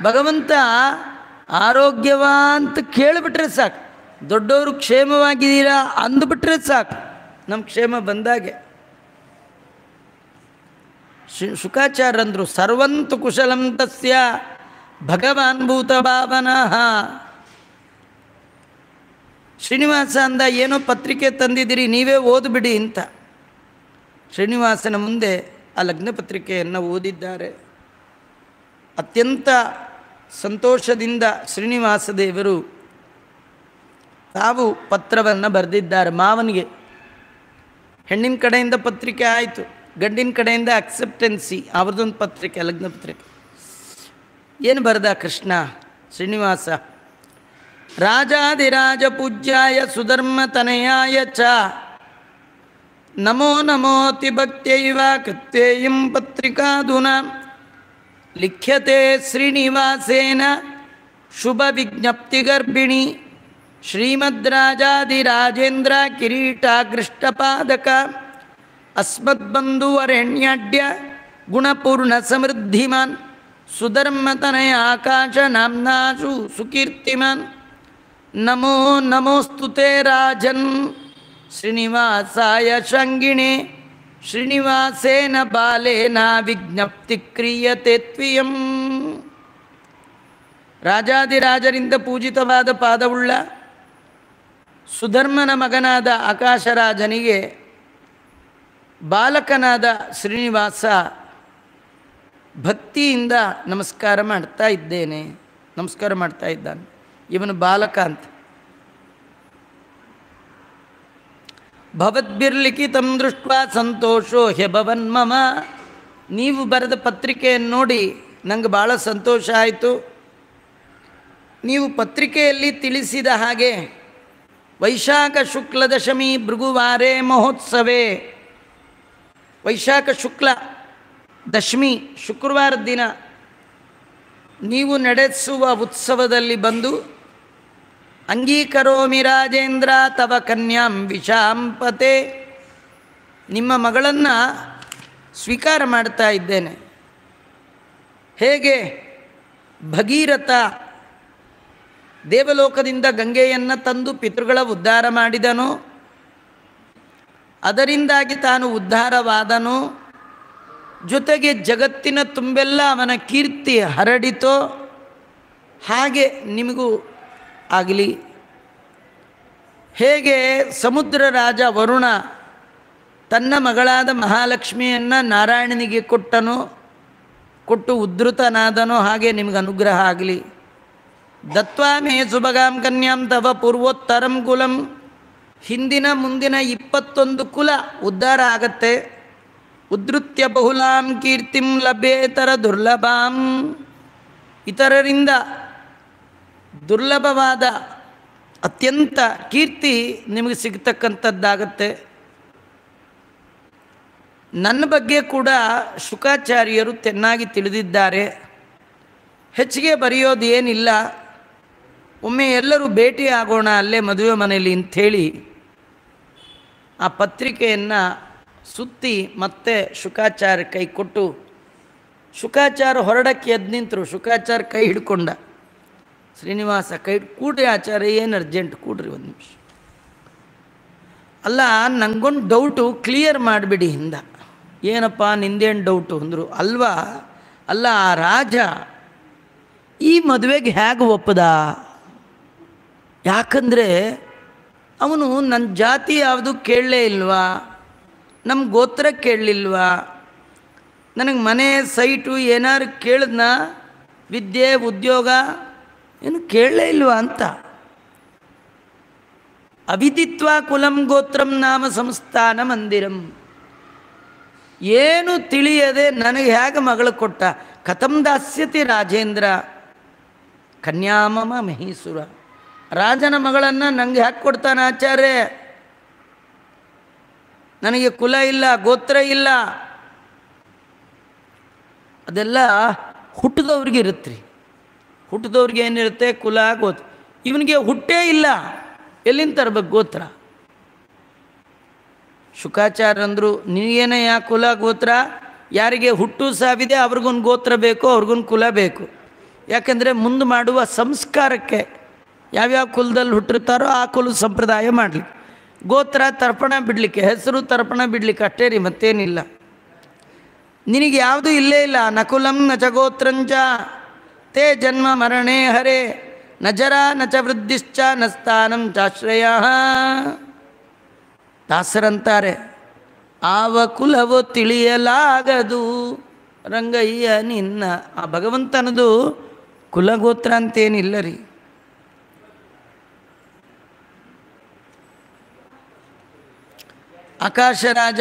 ಭಗವಂತ ಆರೋಗ್ಯವ ಅಂತ ಕೇಳಿಬಿಟ್ರೆ ಸಾಕು, ದೊಡ್ಡವರು ಕ್ಷೇಮವಾಗಿದ್ದೀರಾ ಅಂದುಬಿಟ್ರೆ ಸಾಕು, ನಮ್ಮ ಕ್ಷೇಮ ಬಂದಾಗೆ. ಶುಕಾಚಾರ್ಯರಂದರು, ಸರ್ವಂತು ಕುಶಲಂ ತಸ್ಯ ಭಗವಾನ್ ಭೂತ ಭಾವನಃ. ಶ್ರೀನಿವಾಸ ಅಂದ, ಏನೋ ಪತ್ರಿಕೆ ತಂದಿದ್ದೀರಿ, ನೀವೇ ಓದ್ಬಿಡಿ ಅಂತ. ಶ್ರೀನಿವಾಸನ ಮುಂದೆ ಆ ಲಗ್ನ ಪತ್ರಿಕೆಯನ್ನು ಓದಿದ್ದಾರೆ. ಅತ್ಯಂತ ಸಂತೋಷದಿಂದ ಶ್ರೀನಿವಾಸ ದೇವರು ತಾವು ಪತ್ರವನ್ನು ಬರೆದಿದ್ದಾರೆ ಮಾವನಿಗೆ. ಹೆಣ್ಣಿನ ಕಡೆಯಿಂದ ಪತ್ರಿಕೆ ಆಯಿತು, ಗಂಡಿನ ಕಡೆಯಿಂದ ಅಕ್ಸೆಪ್ಟೆನ್ಸಿ, ಅವ್ರದ್ದೊಂದು ಪತ್ರಿಕೆ, ಲಗ್ನ ಪತ್ರಿಕೆ. ಏನು ಬರೆದ ಕೃಷ್ಣ ಶ್ರೀನಿವಾಸ? ರಾಜಾದಿರಾಜ ಪೂಜ್ಯಾಯ ಸುಧರ್ಮತನಯಾಯ ಚ ನಮೋ ನಮೋತಿ ಭಕ್ತ್ಯೈವ ಕೃತ್ಯೇಯಂ ಪತ್ರಿಕಾಧುನಾ ಲಿಖ್ಯತೆ ಶ್ರೀನಿವಾಸೇನ ಶುಭ ವಿಜ್ಞಪ್ತಿ ಗರ್ಭಿಣಿ ಶ್ರೀಮದ್ರಾಜಾದಿರಾಜೇಂದ್ರ ಕಿರೀಟಾಗೃಷ್ಟಪಾದಕ ಅಸ್ಮದ್ಬಂಧುವರೆಣ್ಯಾಡ್ಯ ಗುಣಪೂರ್ಣ ಸಮೃದ್ಧಿಮಾನ್ ಸುಧರ್ಮತನಯ ಆಕಾಶ ನಾಮ್ನಾಶು ಸುಕೀರ್ತಿಮಾನ್ ನಮೋ ನಮೋಸ್ತುತೆ ರಾಜನ್ ಶ್ರೀನಿವಾಸಾಯ ಶೃಂಗಿಣೆ ಶ್ರೀನಿವಾಸೇನ ಬಾಲೇನ ವಿಜ್ಞಪ್ತಿ ಕ್ರಿಯತೆ ತ್ವಿಯಂ. ರಾಜಾದಿರಾಜರಿಂದ ಪೂಜಿತವಾದ ಪಾದವುಳ್ಳ ಸುಧರ್ಮನ ಮಗನಾದ ಆಕಾಶರಾಜನಿಗೆ ಬಾಲಕನಾದ ಶ್ರೀನಿವಾಸ ಭಕ್ತಿಯಿಂದ ನಮಸ್ಕಾರ ಮಾಡ್ತಾ ಇದ್ದೇನೆ, ನಮಸ್ಕಾರ ಮಾಡ್ತಾ ಇದ್ದಾನೆ. ಇವನು ಬಾಲಕ ಅಂತ. ಭವದ್ಭಿರ್ಲಿಖಿತಂ ದೃಷ್ಟ ಸಂತೋಷೋ ಹ್ಯಭವನ್ ಮಮ. ನೀವು ಬರೆದ ಪತ್ರಿಕೆಯನ್ನು ನೋಡಿ ನಂಗೆ ಭಾಳ ಸಂತೋಷ ಆಯಿತು. ನೀವು ಪತ್ರಿಕೆಯಲ್ಲಿ ತಿಳಿಸಿದ ಹಾಗೆ ವೈಶಾಖ ಶುಕ್ಲ ದಶಮಿ ಭೃಗುವಾರೇ ಮಹೋತ್ಸವೇ, ವೈಶಾಖ ಶುಕ್ಲ ದಶಮಿ ಶುಕ್ರವಾರದ ದಿನ ನೀವು ನಡೆಸುವ ಉತ್ಸವದಲ್ಲಿ ಬಂದು ಅಂಗೀಕರೋಮಿ ರಾಜೇಂದ್ರ ತವ ಕನ್ಯಾಂ ವಿಷಾಂಪತೆ, ನಿಮ್ಮ ಮಗಳನ್ನು ಸ್ವೀಕಾರ ಮಾಡ್ತಾ ಇದ್ದೇನೆ. ಹೇಗೆ ಭಗೀರಥ ದೇವಲೋಕದಿಂದ ಗಂಗೆಯನ್ನು ತಂದು ಪಿತೃಗಳ ಉದ್ಧಾರ ಮಾಡಿದನು, ಅದರಿಂದಾಗಿ ತಾನು ಉದ್ಧಾರವಾದನು, ಜೊತೆಗೆ ಜಗತ್ತಿನ ತುಂಬೆಲ್ಲ ಅವನ ಕೀರ್ತಿ ಹರಡಿತೋ ಹಾಗೆ ನಿಮಗೂ ಆಗಲಿ. ಹೇಗೆ ಸಮುದ್ರ ರಾಜ ವರುಣ ತನ್ನ ಮಗಳಾದ ಮಹಾಲಕ್ಷ್ಮಿಯನ್ನು ನಾರಾಯಣನಿಗೆ ಕೊಟ್ಟು ಉದ್ಧತನಾದನೋ ಹಾಗೆ ನಿಮಗೆ ಅನುಗ್ರಹ ಆಗಲಿ. ದತ್ವಾ ಮೇ ಸುಭಗಾಂ ಕನ್ಯಾಂ ತವ ಪೂರ್ವೋತ್ತರಂ ಕುಲಂ, ಹಿಂದಿನ ಮುಂದಿನ 21 ಕುಲ ಉದ್ಧಾರ ಆಗತ್ತೆ. ಉದ್ಧತ್ಯ ಬಹುಲಾಂ ಕೀರ್ತಿಂ ಲಭ್ಯೇತರ ದುರ್ಲಭಾಂ, ಇತರರಿಂದ ದುರ್ಲಭವಾದ ಅತ್ಯಂತ ಕೀರ್ತಿ ನಿಮಗೆ ಸಿಗ್ತಕ್ಕಂಥದ್ದಾಗತ್ತೆ. ನನ್ನ ಬಗ್ಗೆ ಕೂಡ ಶುಕಾಚಾರ್ಯರು ಚೆನ್ನಾಗಿ ತಿಳಿದಿದ್ದಾರೆ. ಹೆಚ್ಚಿಗೆ ಬರೆಯೋದು ಏನಿಲ್ಲ, ಒಮ್ಮೆ ಎಲ್ಲರೂ ಭೇಟಿ ಆಗೋಣ ಅಲ್ಲೇ ಮದುವೆ ಮನೆಯಲ್ಲಿ ಅಂಥೇಳಿ ಆ ಪತ್ರಿಕೆಯನ್ನು ಸುತ್ತಿ ಮತ್ತೆ ಶುಕಾಚಾರ್ಯ ಕೈ ಕೊಟ್ಟು, ಶುಕಾಚಾರ್ಯ ಹೊರಡಕ್ಕೆ ಎದ್ದು ನಿಂತರು. ಶುಕಾಚಾರ್ಯ ಕೈ ಹಿಡ್ಕೊಂಡ. ಶ್ರೀನಿವಾಸ ಕೈ ಕೂಡ್ರಿ ಆಚಾರ್ಯ, ಏನು ಅರ್ಜೆಂಟ್, ಕೂಡ್ರಿ ಒಂದು ನಿಮಿಷ. ಅಲ್ಲ, ನನಗೊಂದು ಡೌಟು ಕ್ಲಿಯರ್ ಮಾಡಿಬಿಡಿ ಹಿಂದ. ಏನಪ್ಪ ನಿಂದೇನು ಡೌಟು ಅಂದರು. ಅಲ್ವಾ, ಅಲ್ಲ ಆ ರಾಜ ಈ ಮದುವೆಗೆ ಹೇಗೆ ಒಪ್ಪದ? ಯಾಕಂದರೆ ಅವನು ನನ್ನ ಜಾತಿ ಯಾವುದು ಕೇಳಲೇ ಇಲ್ವಾ, ನಮ್ಮ ಗೋತ್ರ ಕೇಳಲಿಲ್ವಾ, ನನಗೆ ಮನೆ ಸೈಟು ಏನಾರು ಕೇಳಿದ್ನ, ವಿದ್ಯೆ ಉದ್ಯೋಗ ಏನು ಕೇಳಲೇ ಇಲ್ವಾ ಅಂತ. ಅವಿದಿತ್ವ ಕುಲಂ ಗೋತ್ರಂ ನಾಮ ಸಂಸ್ಥಾನ ಮಂದಿರಂ, ಏನು ತಿಳಿಯದೆ ನನಗೆ ಹೇಗೆ ಮಗಳು ಕೊಟ್ಟ. ಕಥಂ ದಾಸ್ಯತಿ ರಾಜೇಂದ್ರ ಕನ್ಯಾಮಮ ಮಹೀಸುರ, ರಾಜನ ಮಗಳನ್ನು ನನಗೆ ಹ್ಯಾಕೆ ಕೊಡ್ತಾನೆ ಆಚಾರ್ಯ? ನನಗೆ ಕುಲ ಇಲ್ಲ, ಗೋತ್ರ ಇಲ್ಲ. ಅದೆಲ್ಲ ಹುಟ್ಟಿದವ್ರಿಗೆ ಇರುತ್ತೆ ರೀ. ಹುಟ್ಟಿದವ್ರಿಗೆ ಏನಿರುತ್ತೆ, ಕುಲ ಗೋತ್ರ. ಇವನಿಗೆ ಹುಟ್ಟೇ ಇಲ್ಲ, ಎಲ್ಲಿಂದ ತರಬೇಕು ಗೋತ್ರ? ಶುಕಾಚಾರ್ಯಂದರು, ನಿನಗೇನಯ್ಯ ಕುಲ ಗೋತ್ರ? ಯಾರಿಗೆ ಹುಟ್ಟು ಸಾವಿದೆ ಅವ್ರಿಗೊಂದು ಗೋತ್ರ ಬೇಕು, ಅವ್ರಿಗೊಂದು ಕುಲ ಬೇಕು. ಯಾಕೆಂದರೆ ಮುಂದೆ ಮಾಡುವ ಸಂಸ್ಕಾರಕ್ಕೆ ಯಾವ್ಯಾವ ಕುಲದಲ್ಲಿ ಹುಟ್ಟಿರ್ತಾರೋ ಆ ಕುಲ ಸಂಪ್ರದಾಯ ಮಾಡಲಿಕ್ಕೆ, ಗೋತ್ರ ತರ್ಪಣ ಬಿಡಲಿಕ್ಕೆ, ಹೆಸರು ತರ್ಪಣ ಬಿಡಲಿಕ್ಕೆ, ಅಷ್ಟೇ ರೀ, ಮತ್ತೇನಿಲ್ಲ. ನಿನಗೆ ಯಾವುದೂ ಇಲ್ಲೇ ಇಲ್ಲ. ನಕುಲಂ ನ ಚ ಗೋತ್ರಂಚ ತೇ ಜನ್ಮ ಮರಣೇ ಹರೇ ನ ಜರ ನ ಚ ವೃದ್ಧಿಶ್ಚ ನ ಸ್ಥಾನಂ ಚಾಶ್ರಯ. ದಾಸರಂತಾರೆ, ಆವ ಕುಲವೋ ತಿಳಿಯಲಾಗದು ರಂಗಯ್ಯ ನಿನ್ನ. ಆ ಭಗವಂತನದು ಕುಲಗೋತ್ರ ಅಂತೇನಿಲ್ಲ ರೀ. ಆಕಾಶರಾಜ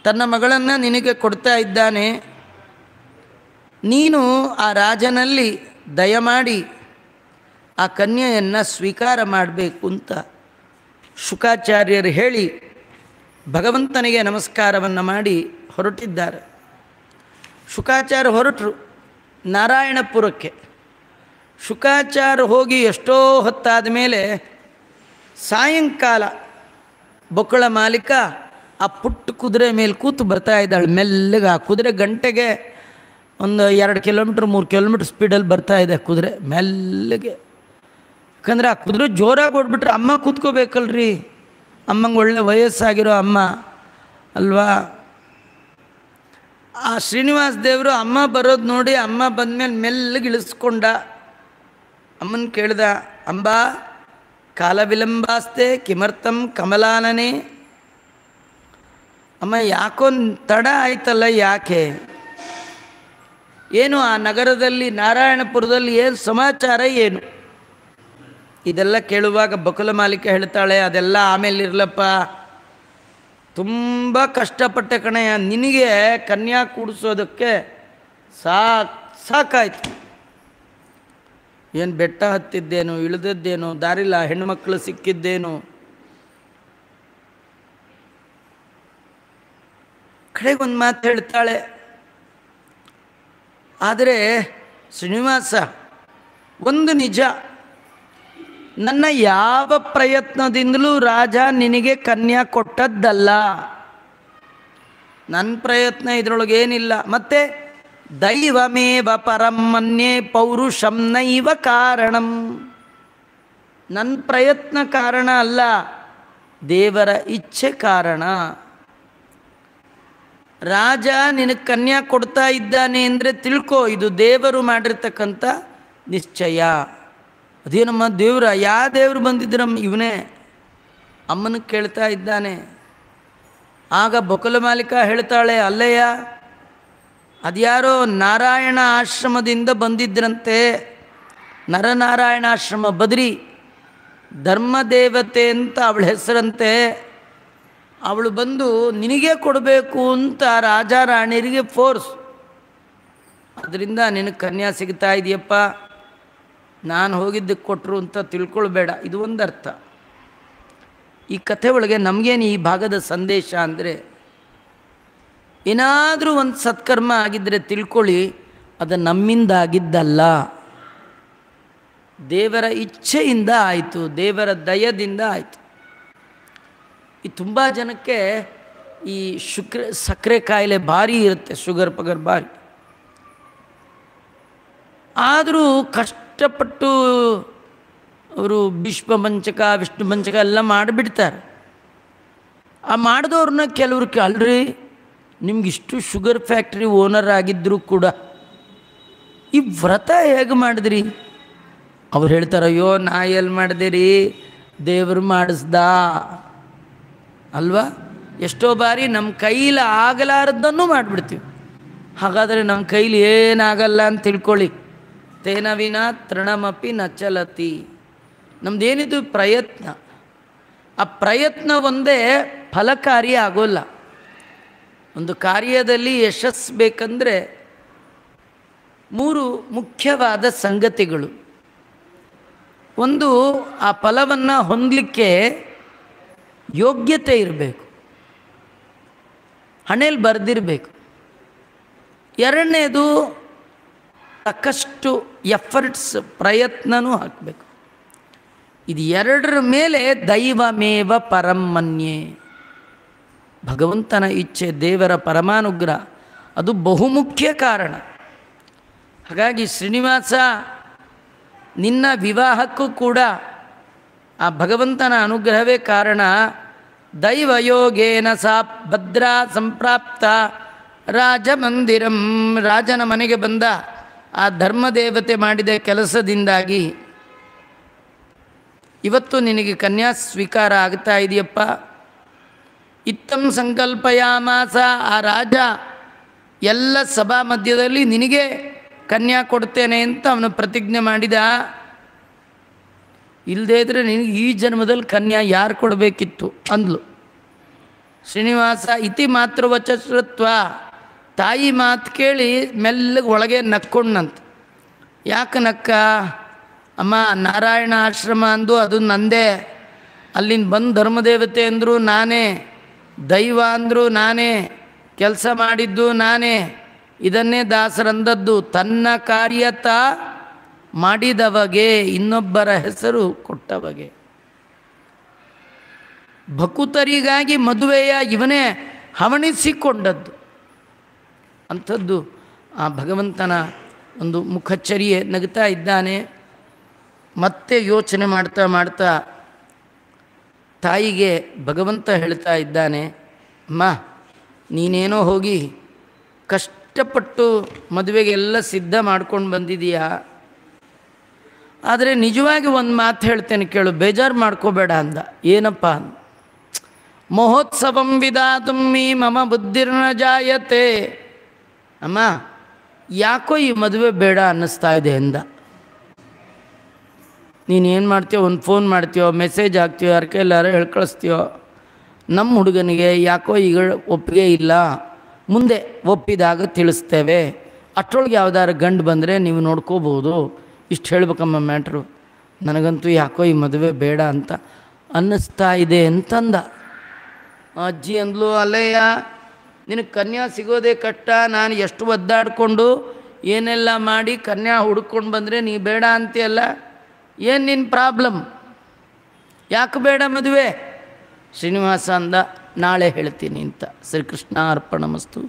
ತನ್ನ ಮಗಳನ್ನು ನಿನಗೆ ಕೊಡ್ತಾ ಇದ್ದಾನೆ. ನೀನು ಆ ರಾಜನಲ್ಲಿ ದಯಮಾಡಿ ಆ ಕನ್ಯೆಯನ್ನು ಸ್ವೀಕಾರ ಮಾಡಬೇಕು ಅಂತ ಶುಕಾಚಾರ್ಯರು ಹೇಳಿ ಭಗವಂತನಿಗೆ ನಮಸ್ಕಾರವನ್ನು ಮಾಡಿ ಹೊರಟಿದ್ದಾರೆ. ಶುಕಾಚಾರ್ಯ ಹೊರಟರು ನಾರಾಯಣಪುರಕ್ಕೆ. ಶುಕಾಚಾರ್ಯ ಹೋಗಿ ಎಷ್ಟೋ ಹೊತ್ತಾದ ಮೇಲೆ ಸಾಯಂಕಾಲ ಬೊಕ್ಕಳ ಮಾಲೀಕ ಆ ಪುಟ್ಟ ಕುದುರೆ ಮೇಲೆ ಕೂತು ಬರ್ತಾ ಇದ್ದಾಳೆ ಮೆಲ್ಲಗೆ. ಆ ಕುದುರೆ ಗಂಟೆಗೆ ಒಂದು 2 ಕಿಲೋಮೀಟ್ರ್ 3 ಕಿಲೋಮೀಟ್ರ್ ಸ್ಪೀಡಲ್ಲಿ ಬರ್ತಾ ಇದೆ ಕುದುರೆ ಮೆಲ್ಲಗೆ. ಯಾಕಂದರೆ ಆ ಕುದುರೆ ಜೋರಾಗಿ ಓಡ್ಬಿಟ್ರೆ ಅಮ್ಮ ಕೂತ್ಕೋಬೇಕಲ್ರಿ, ಅಮ್ಮಂಗೆ ಒಳ್ಳೆ ವಯಸ್ಸಾಗಿರೋ ಅಮ್ಮ ಅಲ್ವಾ. ಆ ಶ್ರೀನಿವಾಸ ದೇವರು ಅಮ್ಮ ಬರೋದು ನೋಡಿ ಅಮ್ಮ ಬಂದಮೇಲೆ ಮೆಲ್ಲಗೆ ಇಳಿಸ್ಕೊಂಡ. ಅಮ್ಮನ ಕೇಳ್ದ, ಅಂಬಾ ಕಾಲ ವಿಳಂಬಾಸ್ತೆ ಕಿಮರ್ಥಂ ಕಮಲಾನನೆ. ಅಮ್ಮ ಯಾಕೋ ತಡ ಆಯ್ತಲ್ಲ, ಯಾಕೆ, ಏನು ಆ ನಗರದಲ್ಲಿ ನಾರಾಯಣಪುರದಲ್ಲಿ ಏನು ಸಮಾಚಾರ ಏನು? ಇದೆಲ್ಲ ಕೇಳುವಾಗ ಬಕುಲ ಮಾಲಿಕೆ ಹೇಳ್ತಾಳೆ, ಅದೆಲ್ಲ ಆಮೇಲೆ ಇರಲಪ್ಪ, ತುಂಬ ಕಷ್ಟಪಟ್ಟೆ ಕಣಯ್ಯ, ನಿನಗೆ ಕನ್ಯಾ ಕೂಡಿಸೋದಕ್ಕೆ ಸಾಕಾಯ್ತು. ಏನು ಬೆಟ್ಟ ಹತ್ತಿದ್ದೇನು, ಇಳಿದದ್ದೇನು, ದಾರಿಲ್ಲ ಹೆಣ್ಮಕ್ಳು ಸಿಕ್ಕಿದ್ದೇನು. ಕಡೆಗೊಂದು ಮಾತು ಹೇಳ್ತಾಳೆ, ಆದರೆ ಶ್ರೀನಿವಾಸ ಒಂದು ನಿಜ, ನನ್ನ ಯಾವ ಪ್ರಯತ್ನದಿಂದಲೂ ರಾಜ ನಿನಗೆ ಕನ್ಯಾ ಕೊಟ್ಟದ್ದಲ್ಲ. ನನ್ನ ಪ್ರಯತ್ನ ಇದರೊಳಗೇನಿಲ್ಲ. ಮತ್ತು ದೈವಮೇವ ಪರಂ ಮನ್ಯೆ ಪೌರುಷಂ ನೈವ ಕಾರಣಂ. ನನ್ನ ಪ್ರಯತ್ನ ಕಾರಣ ಅಲ್ಲ, ದೇವರ ಇಚ್ಛೆ ಕಾರಣ. ರಾಜ ನಿನಗೆ ಕನ್ಯಾ ಕೊಡ್ತಾ ಇದ್ದಾನೆ ಅಂದರೆ ತಿಳ್ಕೊ, ಇದು ದೇವರು ಮಾಡಿರ್ತಕ್ಕಂಥ ನಿಶ್ಚಯ. ಅದೇನಮ್ಮ ದೇವ್ರ, ಯಾವ ದೇವರು ಬಂದಿದ್ರಮ್ಮ? ಇವನೇ ಅಮ್ಮನಿಗೆ ಕೇಳ್ತಾ ಇದ್ದಾನೆ. ಆಗ ಬಕುಲ ಮಾಲಿಕ ಹೇಳ್ತಾಳೆ, ಅಲ್ಲಯ್ಯ ಅದ್ಯಾರೋ ನಾರಾಯಣ ಆಶ್ರಮದಿಂದ ಬಂದಿದ್ರಂತೆ, ನರನಾರಾಯಣಾಶ್ರಮ ಬದ್ರಿ, ಧರ್ಮದೇವತೆ ಅಂತ ಅವಳ ಹೆಸರಂತೆ. ಅವಳು ಬಂದು ನಿನಗೇ ಕೊಡಬೇಕು ಅಂತ ರಾಜ ರಾಣಿಯರಿಗೆ ಫೋರ್ಸ್, ಅದರಿಂದ ನಿನಗೆ ಕನ್ಯಾ ಸಿಗ್ತಾ ಇದೆಯಪ್ಪ, ನಾನು ಹೋಗಿದ್ದಕ್ಕೆ ಕೊಟ್ಟರು ಅಂತ ತಿಳ್ಕೊಳ್ಬೇಡ. ಇದು ಒಂದು ಅರ್ಥ. ಈ ಕಥೆ ಒಳಗೆ ನಮಗೇನು ಈ ಭಾಗದ ಸಂದೇಶ ಅಂದರೆ, ಏನಾದರೂ ಒಂದು ಸತ್ಕರ್ಮ ಆಗಿದ್ದರೆ ತಿಳ್ಕೊಳ್ಳಿ, ಅದು ನಮ್ಮಿಂದ ಆಗಿದ್ದಲ್ಲ, ದೇವರ ಇಚ್ಛೆಯಿಂದ ಆಯಿತು, ದೇವರ ದಯದಿಂದ ಆಯಿತು. ಈ ತುಂಬ ಜನಕ್ಕೆ ಈ ಸಕ್ಕರೆ ಕಾಯಿಲೆ ಭಾರಿ ಇರುತ್ತೆ, ಶುಗರ್ ಪಗರ್ ಭಾರಿ. ಆದರೂ ಕಷ್ಟಪಟ್ಟು ಅವರು ಭೀಷ್ಮ ಪಂಚಕ ವಿಷ್ಣು ಪಂಚಕ ಎಲ್ಲ ಮಾಡಿಬಿಡ್ತಾರೆ. ಆ ಮಾಡಿದವ್ರನ್ನ ಕೆಲವ್ರು ಅಲ್ರಿ, ನಿಮ್ಗಿಷ್ಟು ಶುಗರ್ ಫ್ಯಾಕ್ಟ್ರಿ ಓನರ್ ಆಗಿದ್ದರೂ ಕೂಡ ಈ ವ್ರತ ಹೇಗೆ ಮಾಡಿದ್ರಿ? ಅವ್ರು ಹೇಳ್ತಾರೆ, ಅಯ್ಯೋ ನಾ ಎಲ್ಲಿ ಮಾಡಿದೆ, ದೇವರು ಮಾಡಿಸ್ದ ಅಲ್ವಾ. ಎಷ್ಟೋ ಬಾರಿ ನಮ್ಮ ಕೈಲಿ ಆಗಲಾರದ್ದನ್ನು ಮಾಡಿಬಿಡ್ತೀವಿ. ಹಾಗಾದರೆ ನಮ್ಮ ಕೈಲಿ ಏನಾಗಲ್ಲ ಅಂತ ತಿಳ್ಕೊಳ್ಳಿ. ತೇನ ವಿನಾ ತೃಣಮಪಿ ನ ಚಲತಿ. ನಮ್ಮದೇನಿದು ಪ್ರಯತ್ನ, ಆ ಪ್ರಯತ್ನ ಒಂದೇ ಫಲಕಾರಿ ಆಗೋಲ್ಲ. ಒಂದು ಕಾರ್ಯದಲ್ಲಿ ಯಶಸ್ಸು ಬೇಕಂದರೆ 3 ಮುಖ್ಯವಾದ ಸಂಗತಿಗಳು. ಒಂದು, ಆ ಫಲವನ್ನು ಹೊಂದಲಿಕ್ಕೆ ಯೋಗ್ಯತೆ ಇರಬೇಕು, ಹಣೆಯಲ್ಲಿ ಬರೆದಿರಬೇಕು. ಎರಡನೇದು, ಸಾಕಷ್ಟು ಎಫರ್ಟ್ಸ್ ಪ್ರಯತ್ನನೂ ಹಾಕಬೇಕು. ಇದು ಎರಡರ ಮೇಲೆ ದೈವಮೇವ ಪರಂ ಮನ್ಯೆ, ಭಗವಂತನ ಇಚ್ಛೆ, ದೇವರ ಪರಮಾನುಗ್ರಹ ಅದು ಬಹುಮುಖ್ಯ ಕಾರಣ. ಹಾಗಾಗಿ ಶ್ರೀನಿವಾಸ, ನಿನ್ನ ವಿವಾಹಕ್ಕೂ ಕೂಡ ಆ ಭಗವಂತನ ಅನುಗ್ರಹವೇ ಕಾರಣ. ದೈವಯೋಗೇನ ಸಾ ಭದ್ರಾ ಸಂಪ್ರಾಪ್ತ ರಾಜಮಂದಿರಂ. ರಾಜನ ಮನೆಗೆ ಬಂದ ಆ ಧರ್ಮದೇವತೆ ಮಾಡಿದ ಕೆಲಸದಿಂದಾಗಿ ಇವತ್ತು ನಿನಗೆ ಕನ್ಯಾ ಸ್ವೀಕಾರ ಆಗ್ತಾ ಇದೆಯಪ್ಪ. ಇತ್ತಂ ಸಂಕಲ್ಪಯಾಮಾಸ. ಆ ರಾಜ ಎಲ್ಲ ಸಭಾ ಮಧ್ಯದಲ್ಲಿ ನಿನಗೆ ಕನ್ಯಾ ಕೊಡ್ತೇನೆ ಅಂತ ಅವನು ಪ್ರತಿಜ್ಞೆ ಮಾಡಿದ. ಇಲ್ಲದೇ ಇದ್ದರೆ ನಿನಗೆ ಈ ಜನ್ಮದಲ್ಲಿ ಕನ್ಯಾ ಯಾರು ಕೊಡಬೇಕಿತ್ತು ಅಂದ್ಲು. ಶ್ರೀನಿವಾಸ ಇತಿ ಮಾತೃವಚ ಶ್ರುತ್ವ, ತಾಯಿ ಮಾತು ಕೇಳಿ ಮೆಲ್ಲಗೆ ಒಳಗೆ ನಕ್ಕೊಂಡಂತ. ಯಾಕೆ ನಕ್ಕ? ಅಮ್ಮ ನಾರಾಯಣ ಆಶ್ರಮ ಅಂದು ಅದು ನಂದೇ, ಅಲ್ಲಿಂದ ಬಂದು ಧರ್ಮದೇವತೆ ಅಂದರು ನಾನೇ, ದೈವ ಅಂದರು ನಾನೇ, ಕೆಲಸ ಮಾಡಿದ್ದು ನಾನೇ, ಇದನ್ನೇ ದಾಸರಂದದ್ದು. ತನ್ನ ಕಾರ್ಯತ ಮಾಡಿದವಗೆ ಇನ್ನೊಬ್ಬರ ಹೆಸರು ಕೊಟ್ಟವಗೆ. ಭಕುತರಿಗಾಗಿ ಮದುವೆಯ ಇವನೇ ಹವಣಿಸಿಕೊಂಡದ್ದು. ಅಂಥದ್ದು ಆ ಭಗವಂತನ ಒಂದು ಮುಖಚರ್ಯೆ. ನಗ್ತಾ ಇದ್ದಾನೆ. ಮತ್ತೆ ಯೋಚನೆ ಮಾಡ್ತಾ ಮಾಡ್ತಾ ತಾಯಿಗೆ ಭಗವಂತ ಹೇಳ್ತಾ ಇದ್ದಾನೆ, ಅಮ್ಮ ನೀನೇನೋ ಹೋಗಿ ಕಷ್ಟಪಟ್ಟು ಮದುವೆಗೆಲ್ಲ ಸಿದ್ಧ ಮಾಡ್ಕೊಂಡು ಬಂದಿದೀಯಾ, ಆದರೆ ನಿಜವಾಗಿ ಒಂದು ಮಾತು ಹೇಳ್ತೇನೆ ಕೇಳು, ಬೇಜಾರು ಮಾಡ್ಕೋಬೇಡ ಅಂದ. ಏನಪ್ಪ ಅಂದ, ಮಹೋತ್ಸವಂ ವಿಧಾತುಂ ಮೀ ಮಮ ಬುದ್ಧಿರ್ನ ಜಾಯತೆ. ಅಮ್ಮ ಯಾಕೋ ಈ ಮದುವೆ ಬೇಡ ಅನ್ನಿಸ್ತಾ ಇದೆ ಅಂದ. ನೀನೇನು ಮಾಡ್ತೀಯೋ, ಒಂದು ಫೋನ್ ಮಾಡ್ತೀಯೋ, ಮೆಸೇಜ್ ಹಾಕ್ತೀಯೋ, ಯಾರ ಕೈಲಾರ ಹೇಳ್ಕಳಿಸ್ತೀಯೋ, ನಮ್ಮ ಹುಡುಗನಿಗೆ ಯಾಕೋ ಈಗ ಒಪ್ಪಿಗೆ ಇಲ್ಲ, ಮುಂದೆ ಒಪ್ಪಿದಾಗ ತಿಳಿಸ್ತೇವೆ, ಅಷ್ಟರೊಳಗೆ ಯಾವ್ದಾರು ಗಂಡು ಬಂದರೆ ನೀವು ನೋಡ್ಕೋಬೋದು, ಇಷ್ಟು ಹೇಳ್ಬೇಕಮ್ಮ ಮ್ಯಾಟ್ರು. ನನಗಂತೂ ಯಾಕೋ ಈ ಮದುವೆ ಬೇಡ ಅಂತ ಅನ್ನಿಸ್ತಾ ಇದೆ ಅಂತಂದ. ಅಜ್ಜಿ ಅಂದ್ಲು, ಅಲ್ಲಯ್ಯ ನಿನಗೆ ಕನ್ಯಾ ಸಿಗೋದೇ ಕಷ್ಟ, ನಾನು ಎಷ್ಟು ಒದ್ದಾಡಿಕೊಂಡು ಏನೆಲ್ಲ ಮಾಡಿ ಕನ್ಯಾ ಹುಡ್ಕೊಂಡು ಬಂದರೆ ನೀ ಬೇಡ ಅಂತೀಯಲ್ಲ, ಏನು ನಿನ್ನ ಪ್ರಾಬ್ಲಮ್, ಯಾಕೆ ಬೇಡ ಮದುವೆ? ಶ್ರೀನಿವಾಸ ಅಂದ, ನಾಳೆ ಹೇಳ್ತೀನಿ ಅಂತ. ಶ್ರೀಕೃಷ್ಣ ಅರ್ಪಣಮಸ್ತು.